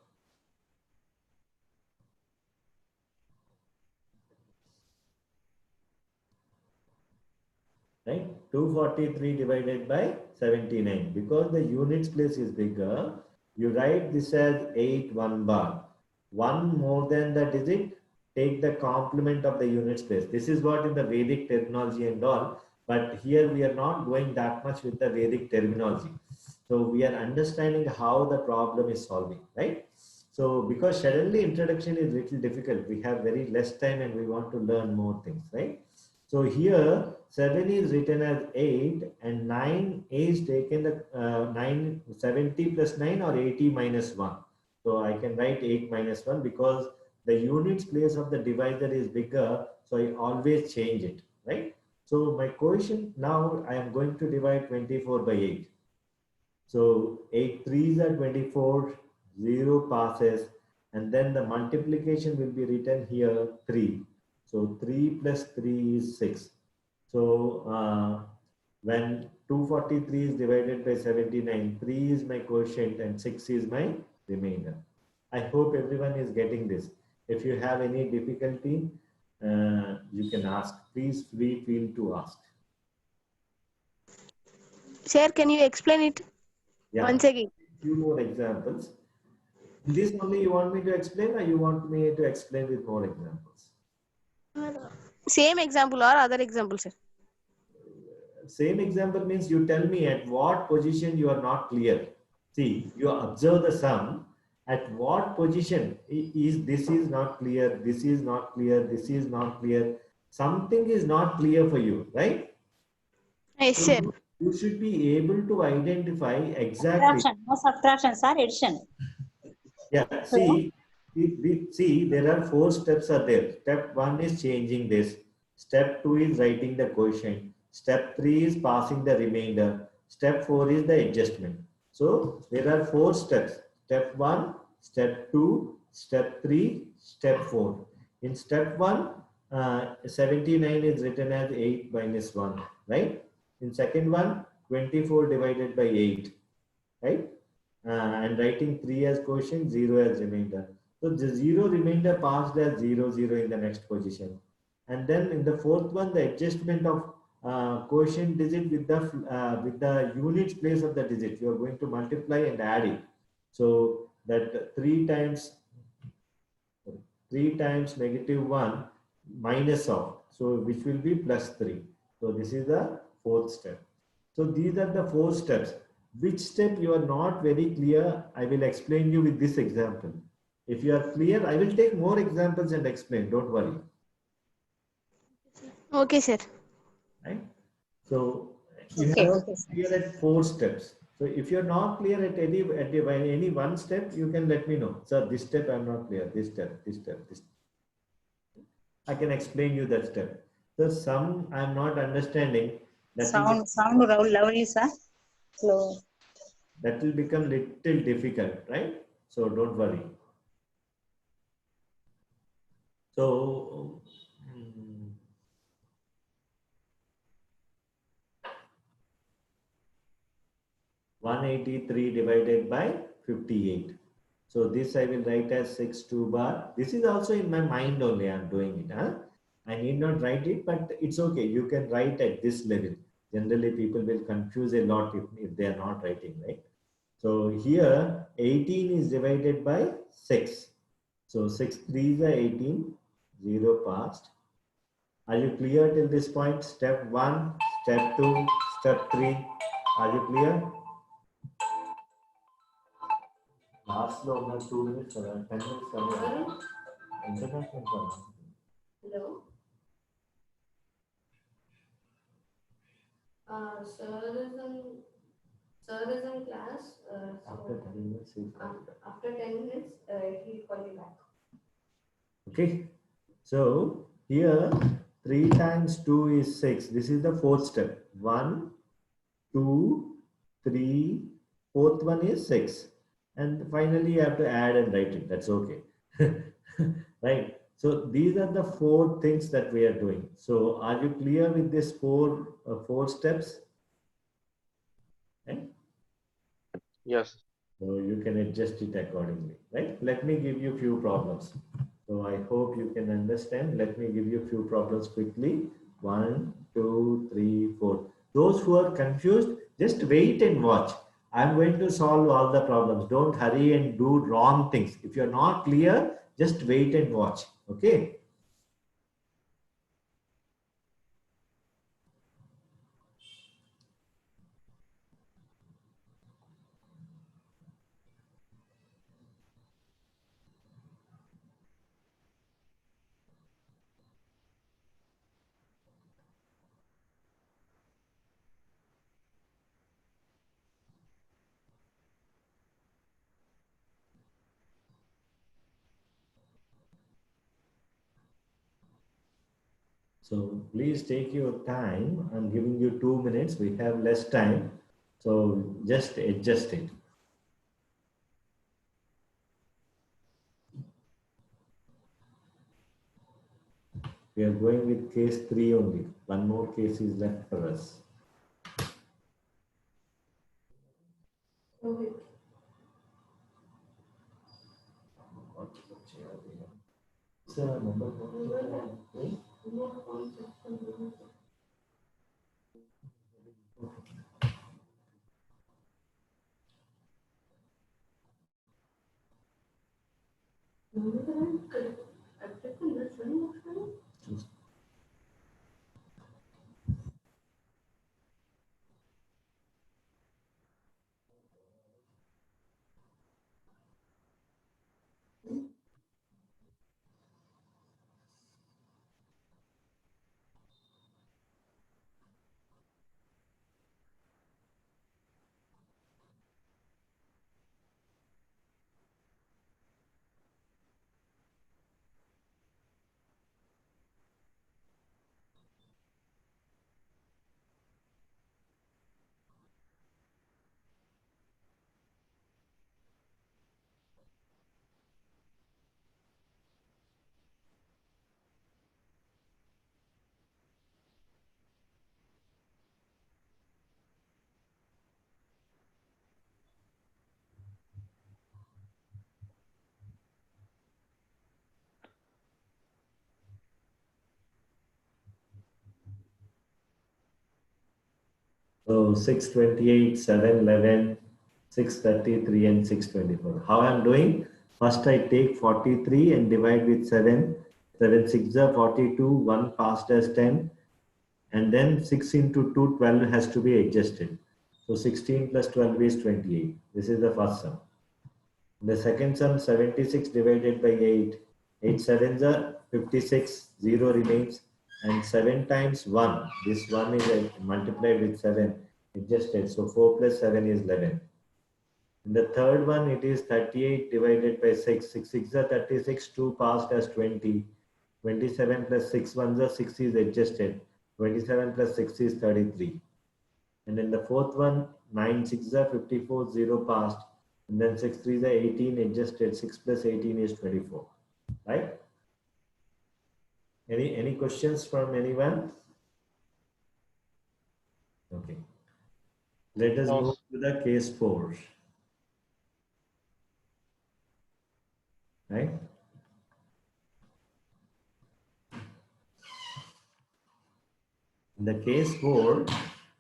Right? 243 divided by 79. Because the units place is bigger, you write this as 8 1 bar. 1 more than the digit, take the complement of the units place. This is what in the Vedic terminology and all, but here we are not going that much with the Vedic terminology. So we are understanding how the problem is solving, right? So because suddenly introduction is little difficult, we have very less time and we want to learn more things, right? So here 7 is written as 8 and 9 is taken the 70 plus 9 or 80 minus 1. So I can write 8 minus 1 because the units place of the divisor is bigger. So I always change it, right? So my quotient now I am going to divide 24 by 8. So 8 3s are 24, 0 passes, and then the multiplication will be written here 3. So 3 plus 3 is 6. So when 243 is divided by 79, 3 is my quotient and 6 is my remainder. I hope everyone is getting this. If you have any difficulty, you can ask. Please feel to ask.
Sir, can you explain it once again?
Few more examples. This only you want me to explain, or you want me to explain with more examples?
Same example or other example, sir?
Same example means you tell me at what position you are not clear. See, you observe the sum. At what position is this is not clear, this is not clear, this is not clear. Something is not clear for you, right?
Yes,
So
sir.
you should be able to identify exactly.
Subtraction, no subtraction, sir, addition.
Yeah, see, see, there are 4 steps are there. Step 1 is changing this. Step 2 is writing the quotient. Step 3 is passing the remainder. Step 4 is the adjustment. So there are 4 steps. Step 1, step 2, step 3, step 4. In step 1, 79 is written as 8 minus 1, right? In second one, 24 divided by 8, right? And writing 3 as quotient, 0 as remainder. So the 0 remainder passed as 0, 0 in the next position. And then in the fourth one, the adjustment of quotient digit with the units place of the digit. You are going to multiply and add it. So that 3 times -1 minus of, so which will be +3. So this is the fourth step. So these are the 4 steps. Which step you are not very clear, I will explain you with this example. If you are clear, I will take more examples and explain, don't worry.
Okay, sir.
Right? So you
Okay,
have
okay, sir.
clear at 4 steps. So if you're not clear at any one step, you can let me know. Sir, this step I'm not clear. This step, this step, this. I can explain you that step. So some I'm not understanding.
Sound lovely, sir. Slow.
That will become little difficult, right? So don't worry. So 183 divided by 58. So this I will write as 6 2 bar. This is also in my mind only. I'm doing it. Huh? I need not write it, but it's okay. You can write at this level. Generally, people will confuse a lot if they are not writing, right? So here 18 is divided by 6. So 6 3s are 18. 0 passed. Are you clear till this point? Step 1, step 2, step 3. Are you clear? Last lo na 2 minutes 10 minutes
Hello?
international
Hello? Sir is in class.
after 10 minutes
After 10 minutes, he'll call you back.
okay, so here 3 times 2 is 6. This is the fourth step. 1 2 3, fourth one is 6, and finally you have to add and write it. That's okay. Right? So these are the 4 things that we are doing. So are you clear with this four steps? Right?
Yes.
So you can adjust it accordingly, right? Let me give you few problems. So I hope you can understand. Let me give you few problems quickly. 1 2 3 4. Those who are confused, just wait and watch. I'm going to solve all the problems. Don't hurry and do wrong things. If you're not clear, just wait and watch. Okay. So please take your time. I'm giving you 2 minutes. We have less time. So just adjust it. We are going with case 3 only. One more case is left for us.
Okay.
Sir, number So 628, 711, 633 and 624. How I'm doing? First I take 43 and divide with 7. 7 6 are 42, 1 passed as 10. And then 6 into 2, 12 has to be adjusted. So 16 plus 12 is 28. This is the first sum. The second sum, 76 divided by 8. 8 sevens are 56, 0 remains. And 7 times 1, this 1 is multiplied with 7, adjusted. So 4 plus 7 is 11. In the third one, it is 38 divided by 6. 6 6 are 36, 2 passed as 20. 27 plus 6 ones are 6 is adjusted. 27 plus 6 is 33. And then the fourth one, 9 6 are 54, 0 passed. And then 6 3 are 18 adjusted. 6 plus 18 is 24. Right? Any questions from anyone? Okay. Let us
No,
move to the case 4. Right? In the case 4,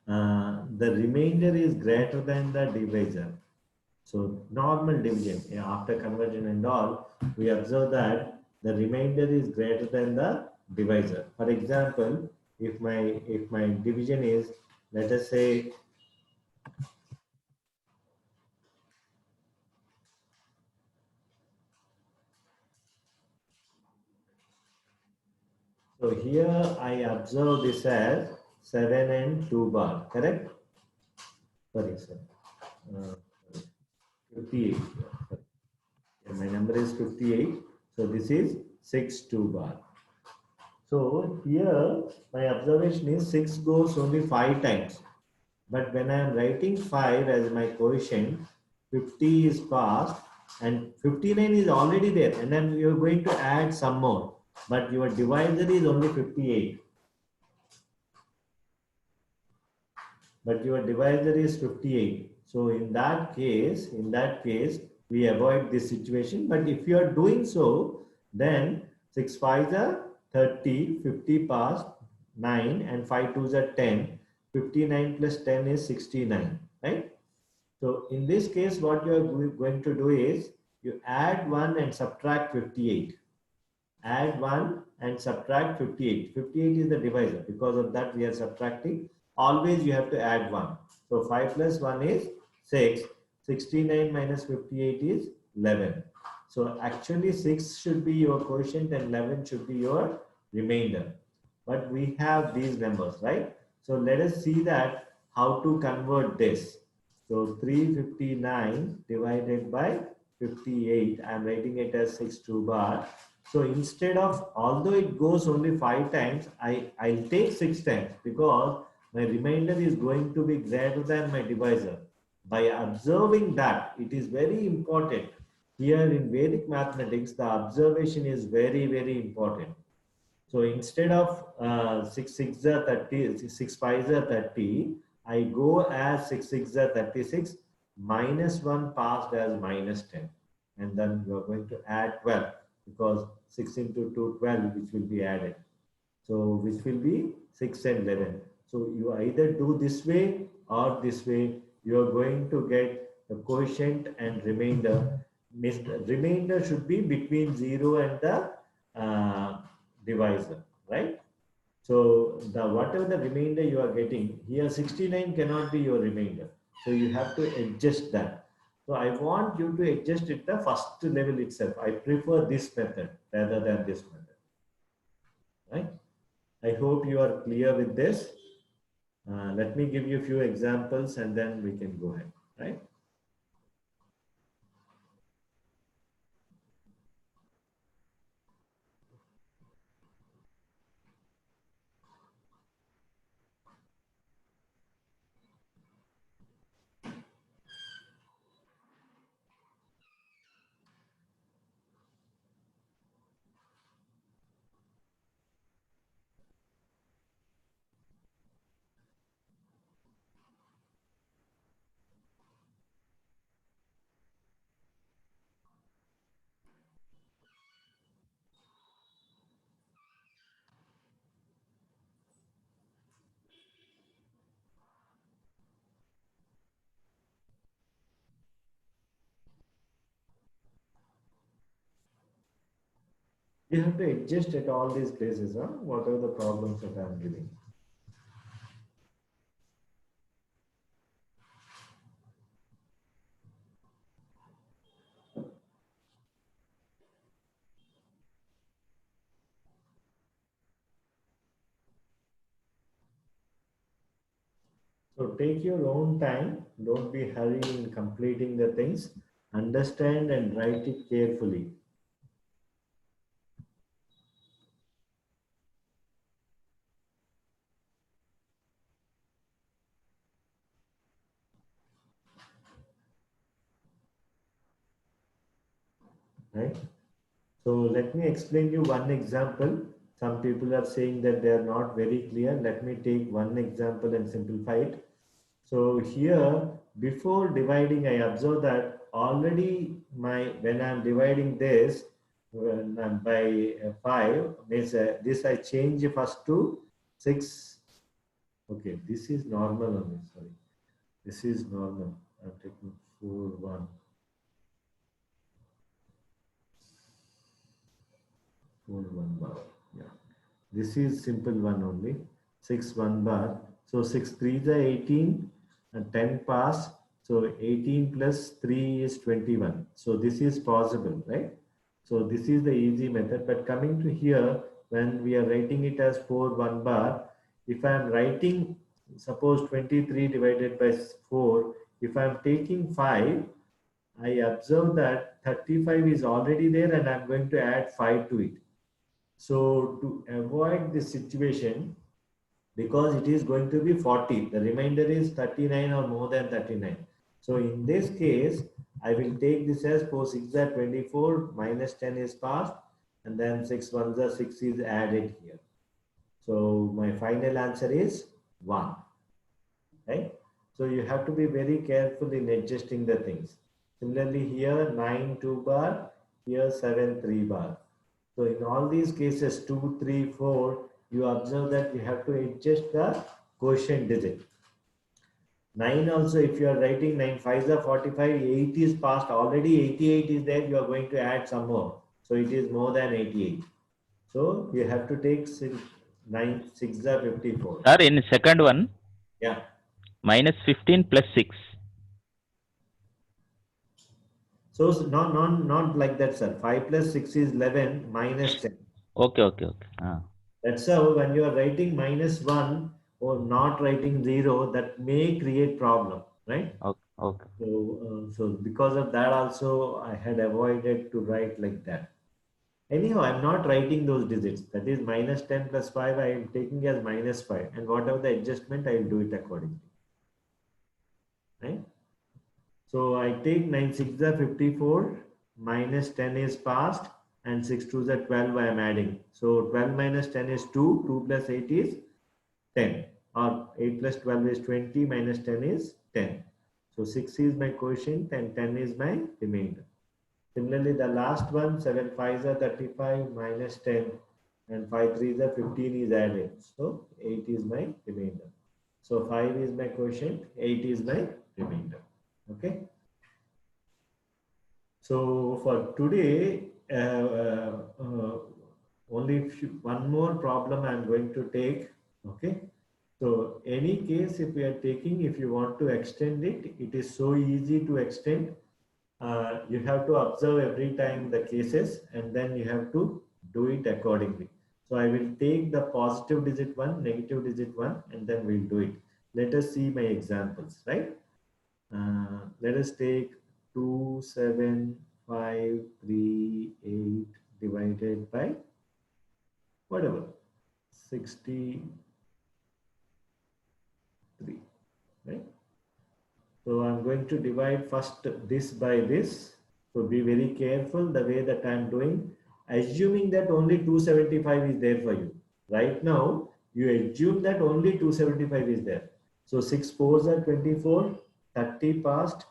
the remainder is greater than the divisor. So normal division, after conversion and all, we observe that the remainder is greater than the divisor. For example, if my division is, let us say, so here I observe this as 7 and 2 bar, correct? Sorry, sir. Uh, 58. Sorry. Yeah, my number is 58. So this is 6 2 bar. So here my observation is 6 goes only 5 times. But when I am writing 5 as my quotient, 50 is passed and 59 is already there. And then you're going to add some more. But your divisor is only 58. But your divisor is 58. So in that case, we avoid this situation. But if you are doing so, then 6 5s are 30, 50 passed, 9 and 5 2s are 10. 59 plus 10 is 69, right? So in this case, what you are going to do is you add 1 and subtract 58. Add 1 and subtract 58. 58 is the divisor. Because of that, we are subtracting. Always you have to add 1. So 5 plus 1 is 6. 69 minus 58 is 11. So actually 6 should be your quotient and 11 should be your remainder. But we have these numbers, right? So let us see that how to convert this. So 359 divided by 58, I am writing it as 6 2 bar. So instead of, although it goes only 5 times, I'll take 6 times because my remainder is going to be greater than my divisor. By observing that, it is very important. Here in Vedic mathematics, the observation is very, very important. So instead of 6 6 are 30, 6 5 are 30, I go as 6 6 are 36, minus 1 passed as minus 10. And then you are going to add 12 because 6 into 2, 12, which will be added. So which will be 6 and 11. So you either do this way or this way. You are going to get the quotient and remainder. The remainder should be between 0 and the divisor, right? So the whatever the remainder you are getting here, 69 cannot be your remainder. So you have to adjust that. So I want you to adjust it the first level itself. I prefer this method rather than this method, right? I hope you are clear with this. Let me give you a few examples and then we can go ahead, right? You have to adjust at all these places, huh? Whatever the problems that I'm giving. So take your own time. Don't be hurrying in completing the things. Understand and write it carefully. Right? So let me explain you one example. Some people are saying that they are not very clear. Let me take one example and simplify it. So here, before dividing, I observe that already when I'm dividing this when I'm by 5, means this I change first to 6. Okay, this is normal only, sorry. This is normal. I'm taking 4, 1. 4, 1 bar. Yeah. This is simple one only. 6, 1 bar. So 6, 3 is 18 and 10 pass. So 18 plus 3 is 21. So this is possible, right? So this is the easy method. But coming to here, when we are writing it as 4, 1 bar, if I am writing, suppose 23 divided by 4, if I am taking 5, I observe that 35 is already there and I'm going to add 5 to it. So to avoid this situation, because it is going to be 40, the remainder is 39 or more than 39. So in this case, I will take this as 4 6 are 24, minus 10 is passed, and then 6 1s are 6 is added here. So my final answer is 1. Right? So you have to be very careful in adjusting the things. Similarly here 9 2 bar, here 7 3 bar. So in all these cases 2 3 4, you observe that you have to adjust the quotient digit. 9 also, if you are writing 9 5s are 45, 8 is passed, already 88 is there, you are going to add some more. So it is more than 88. So you have to take 9 6 are 54.
Sir, in second one,
Yeah.
minus 15 plus 6.
So not like that, sir. 5 plus 6 is 11 minus 10.
Okay.
That's how when you are writing minus 1 or not writing 0, that may create problem, right?
Okay.
So because of that also, I had avoided to write like that. Anyhow, I'm not writing those digits. That is minus 10 plus 5, I am taking as minus 5. And whatever the adjustment, I will do it accordingly. Right? So I take 9 6 are 54, minus 10 is passed, and 6 2s are 12 I am adding. So 12 minus 10 is 2, 2 plus 8 is 10, or 8 plus 12 is 20, minus 10 is 10. So 6 is my quotient and 10 is my remainder. Similarly, the last one, 7 5s are 35, minus 10, and 5 3s are 15 is added. So 8 is my remainder. So 5 is my quotient, 8 is my remainder. Okay. So for today, only one more problem I'm going to take. Okay. So any case, if we are taking, if you want to extend it, it is so easy to extend. You have to observe every time the cases and then you have to do it accordingly. So I will take the positive digit 1, negative digit 1, and then we'll do it. Let us see my examples, right? Let us take 2 7 5 3 8 divided by whatever 63, right? So I'm going to divide first this by this. So be very careful the way that I'm doing, assuming that only 275 is there for you. Right now, you assume that only 275 is there. So 6 4s are 24, 30 passed,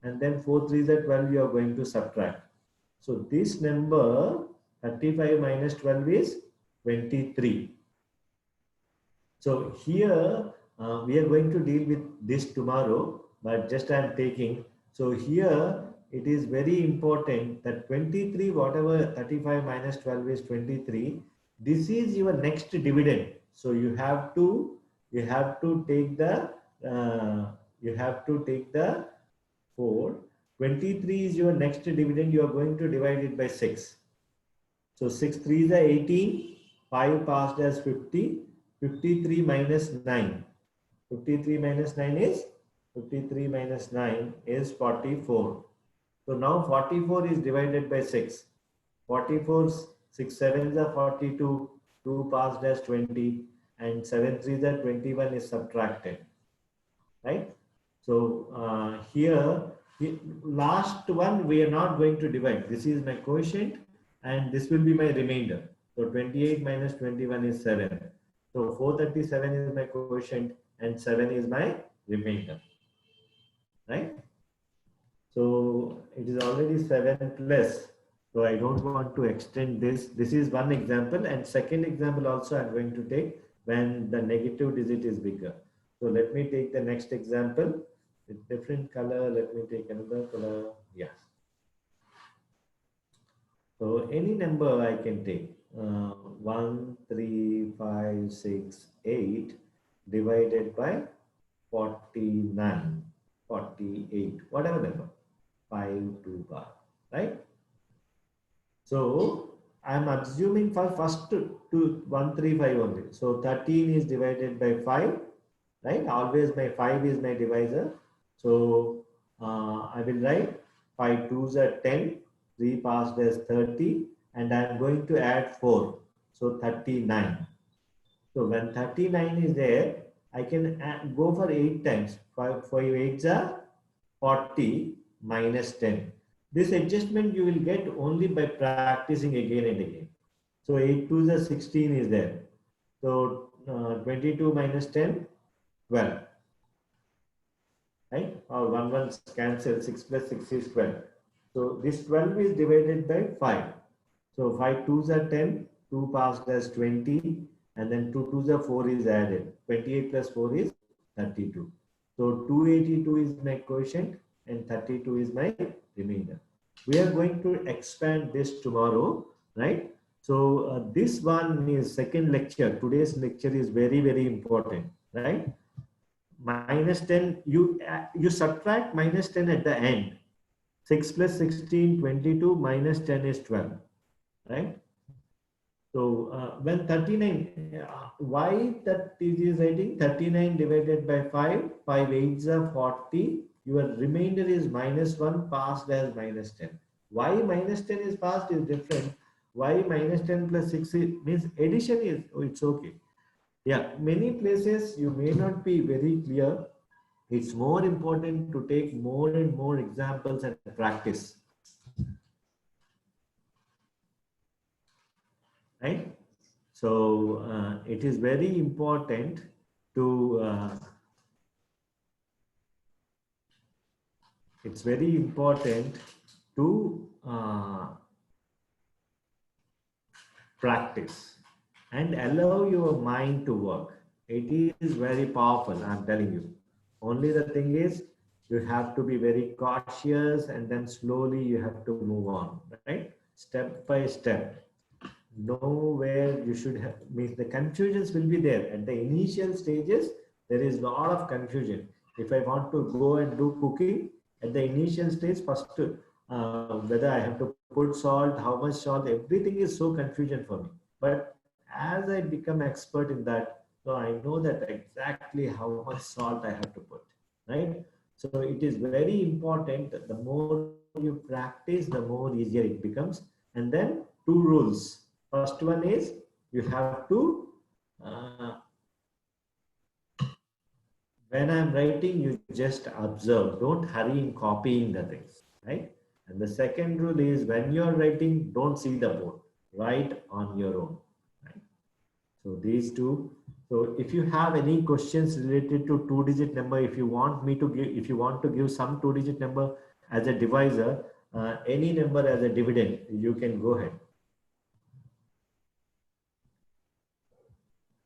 and then 4 3s are 12, you are going to subtract. So this number 35 minus 12 is 23. So here we are going to deal with this tomorrow, but just I am taking. So here it is very important that 23, whatever 35 minus 12 is 23, this is your next dividend. So you have to take the you have to take the 4. 23 is your next dividend. You are going to divide it by 6. So 6 3 is 18. 5 passed as 50. 53 minus 9. 53 minus 9 is 44. So now 44 is divided by 6. 44 6 7s are 42. 2 passed as 20, and 7 3s are 21 is subtracted. Right? So here, last one we are not going to divide. This is my quotient, and this will be my remainder. So 28 minus 21 is 7. So 437 is my quotient, and 7 is my remainder. Right? So it is already 7 plus. So I don't want to extend this. This is one example, and second example also I'm going to take when the negative digit is bigger. So let me take the next example with different color. Let me take another color. Yes. So any number I can take. 1, 3, 5, 6, 8 divided by 49, 48, whatever number. 5 2 bar, right? So I'm assuming for first to 135 only. So 13 is divided by 5, right? Always my 5 is my divisor. So I will write 5 2s are 10, 3 passed as 30, and I'm going to add 4. So 39. So when 39 is there, I can go for 8 times. 5 8s are 40 minus 10. This adjustment you will get only by practicing again and again. So 8 2s are 16 is there. So 22 minus 10, 12. Right? Or 1 1 cancel, 6 plus 6 is 12. So this 12 is divided by 5. So 5 2s are 10, 2 passed as 20, and then 2 2s are 4 is added. 28 plus 4 is 32. So 282 is my quotient, and 32 is my remainder. We are going to expand this tomorrow, right? So this one is second lecture. Today's lecture is very, very important, right? Minus 10, you subtract minus 10 at the end. 6 plus 16, 22, minus 10 is 12, right? So when 39, why that is writing 39 divided by 5, 5 8s are 40. Your remainder is minus 1 passed as minus 10. Why minus 10 is passed is different. Why minus 10 plus 6 means addition is, it's okay. Yeah, many places you may not be very clear. It's more important to take more and more examples and practice. Right? So it is very important to practice and allow your mind to work. It is very powerful, I'm telling you. Only the thing is, you have to be very cautious, and then slowly you have to move on, right? Step by step. Know where you should have, means the confusions will be there. At the initial stages, there is a lot of confusion. If I want to go and do cooking, at the initial stage, first, whether I have to put salt, how much salt, everything is so confusion for me. But as I become expert in that, so I know that exactly how much salt I have to put, right? So it is very important that the more you practice, the more easier it becomes. And then 2 rules. First one is you have to, when I'm writing, you just observe. Don't hurry in copying the things, right? And the second rule is when you're writing, don't see the board. Write on your own, right? So these two. So if you have any questions related to 2-digit number, if you want me to give, if you want to give some 2-digit number as a divisor, any number as a dividend, you can go ahead.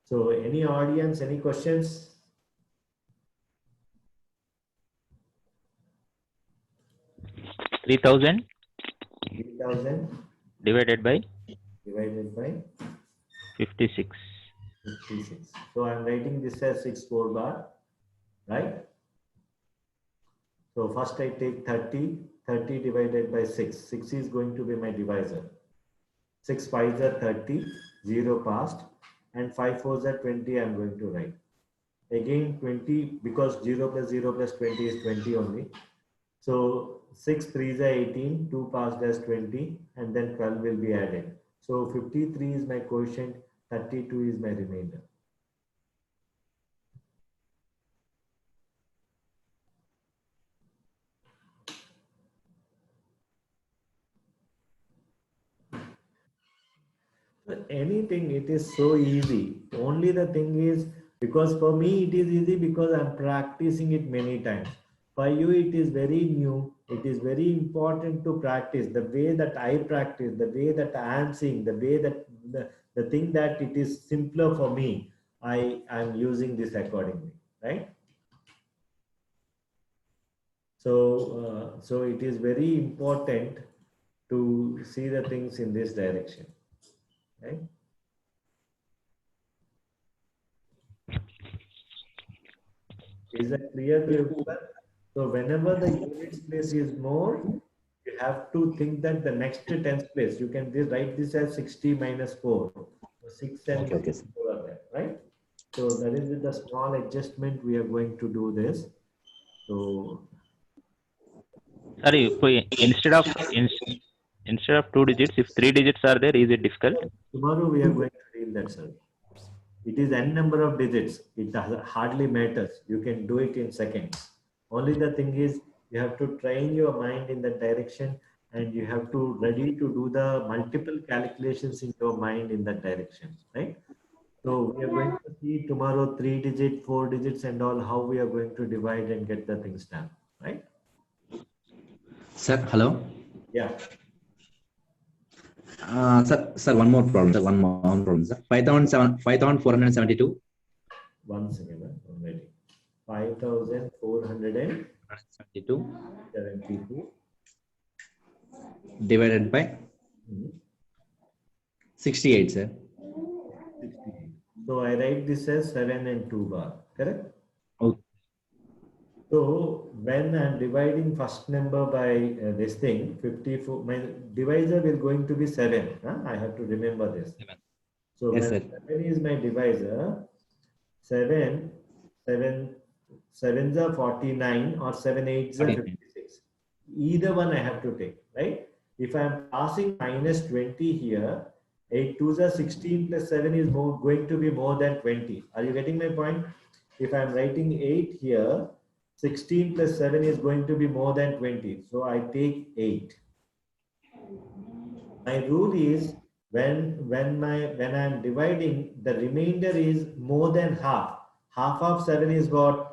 So any audience, any questions?
3000
3000
divided by
divided by
56.
56. So I'm writing this as 64 bar, right? So first I take 30, 30 divided by 6. 6 is going to be my divisor. 6 5s are 30, 0 passed, and 5 4s are 20 I'm going to write. Again 20, because 0 plus 0 plus 20 is 20 only. So 6 3s are 18, 2 passed as 20, and then 12 will be added. So 53 is my quotient, 32 is my remainder. Anything, it is so easy. Only the thing is, because for me it is easy because I'm practicing it many times. For you it is very new. It is very important to practice the way that I practice, the way that I am seeing, the way that the thing that it is simpler for me. I am using this accordingly, right? So it is very important to see the things in this direction, right? Is that clear to everyone? So whenever the units place is more, you have to think that the next tens place, you can write this as 60 minus 4. So 6 and
Okay,
4 are there, right? So that is with the small adjustment we are going to do this. So
Sorry, instead of 2 digits, if 3 digits are there, is it difficult?
tomorrow we are going to deal that, sir. It is n number of digits. It hardly matters. You can do it in seconds. Only the thing is, you have to train your mind in that direction, and you have to ready to do the multiple calculations in your mind in that direction, right? So we are going to see tomorrow 3 digit, 4 digits and all, how we are going to divide and get the things done, right?
Sir, hello.
Yeah.
Sir, one more problem. Sir, one more problem. Sir, 5,472.
One second, I'm ready. 5,472
divided by 68, sir.
68. So I write this as 7 and 2 bar, correct?
Okay.
So when I'm dividing first number by this thing, 54, my divisor will going to be 7. Huh? I have to remember this.
7.
So
Yes,
when
sir.
7 is my divisor, 7 sevens are 49 or 7 8s are 56. Either one I have to take, right? If I'm passing minus 20 here, 8 2s are 16 plus 7 is going to be more than 20. Are you getting my point? If I'm writing 8 here, 16 plus 7 is going to be more than 20. So I take 8. My rule is when I'm dividing, the remainder is more than half. Half of 7 is what?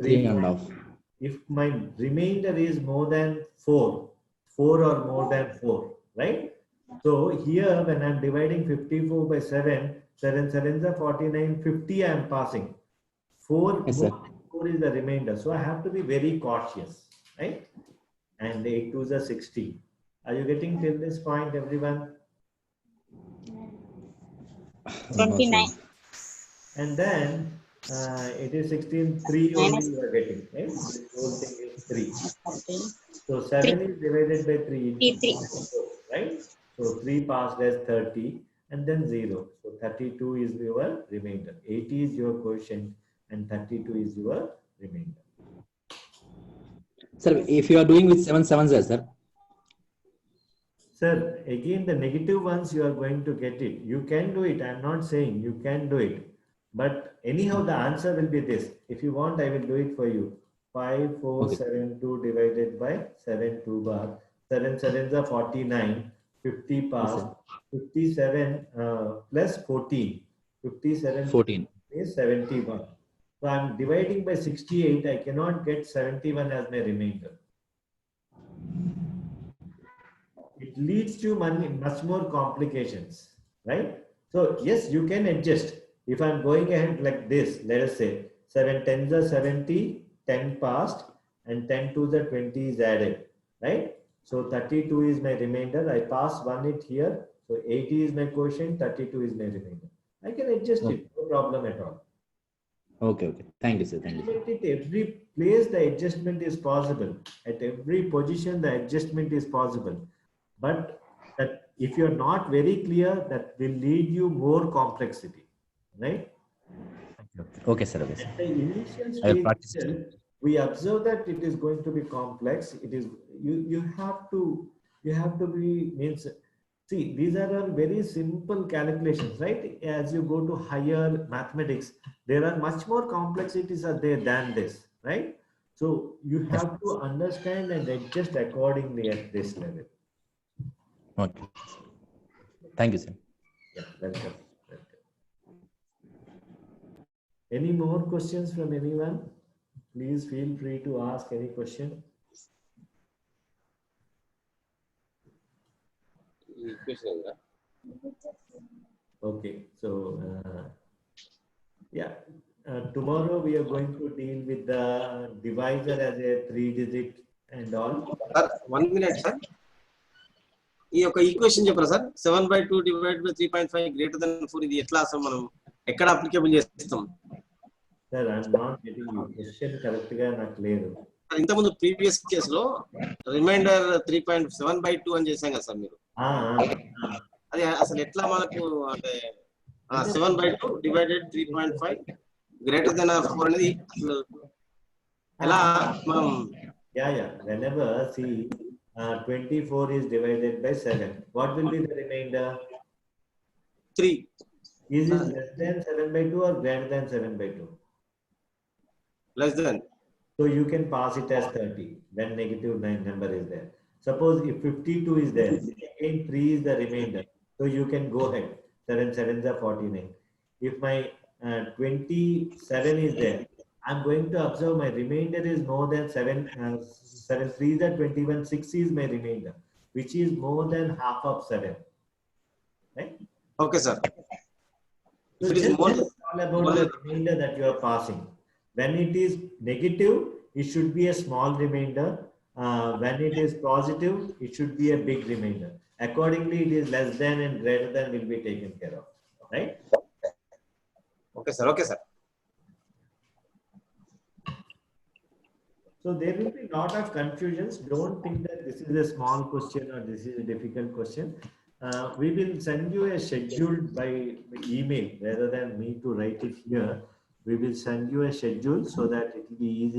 3.5.
If my remainder is more than 4 or more than 4, right? So here when I'm dividing 54 by 7, 7 sevens are 49, 50 I am passing. 4,
Yes, sir.
4 is the remainder. So I have to be very cautious, right? And 8 2s are 60. Are you getting till this point, everyone?
29.
And then it is 16, 3 only you are getting, right? This whole thing is 3. So 7 is divided by 3,
3.
right? So 3 passed as 30 and then 0. So 32 is your remainder. 80 is your quotient and 32 is your remainder.
Sir, if you are doing with 7 sevens, sir.
Sir, again the negative ones you are going to get it. You can do it. I am not saying you can do it. But anyhow, the answer will be this. If you want, I will do it for you. 5,472 divided by 7 2 bar. 7 sevens are 49. 50 passed. 57 plus 14. 57
14.
is 71. So I'm dividing by 68. I cannot get 71 as my remainder. It leads to much more complications, right? So yes, you can adjust. If I'm going ahead like this, let us say 7 10s are 70, 10 passed, and 10 2s are 20 is added. right? So 32 is my remainder. I pass 1 it here. So 80 is my quotient, 32 is my remainder. I can adjust it, no problem at all.
Okay, okay. Thank you, sir. Thank you, sir.
At every place, the adjustment is possible. At every position, the adjustment is possible. But that if you're not very clear, that will lead you more complexity, right?
Okay, sir. Okay, sir.
At the initial
I will
stage
practice.
itself, we observe that it is going to be complex. It is you have to be means. See, these are all very simple calculations, right? As you go to higher mathematics, there are much more complexities are there than this, right? So you have to understand and adjust accordingly at this level.
Okay. Thank you, sir.
Yeah, welcome. Any more questions from anyone? Please feel free to ask any question. Okay, so tomorrow we are going to deal with the divisor as a 3-digit and all.
Sir, 1 minute, sir. ఈ యొక్క equation చెప్పరా sir 7/2 divided by 3.5 greater than 4 ఇది ఎట్లా అసలు మనం ఎక్కడ applicable చేస్తాం?
Sir I am not getting you question correct గా నాకు లేదు.
ఇంత ముందు ప్రీవియస్ కేసులో రిమైండర్ 3.7/2 అని చేశాం కదా సార్ మీరు. అది అసలు ఎట్లా మనకు అంటే 7/2 డివైడెడ్ 3.5 గ్రేటర్ దెన్ ఆర్ 4 అనేది అసలు ఎలా మనం
whenever see 24 is divided by 7, what will be the remainder?
3.
Is it less than 7/2 or greater than 7/2?
Less than.
So you can pass it as 30 when negative number is there. Suppose if 52 is there, again 3 is the remainder. So you can go ahead. 7 7s are 49. If my 27 is there, I'm going to observe my remainder is more than 7. 7 3s are 21. 6 is my remainder, which is more than half of 7. Right?
Okay, sir.
So it is all about the remainder that you are passing. When it is negative, it should be a small remainder. When it is positive, it should be a big remainder. Accordingly, it is less than and greater than will be taken care of. Right?
Okay, sir. Okay, sir.
So there will be a lot of confusions. Don't think that this is a small question or this is a difficult question. We will send you a schedule by email rather than me to write it here. We will send you a schedule so that it will be easy.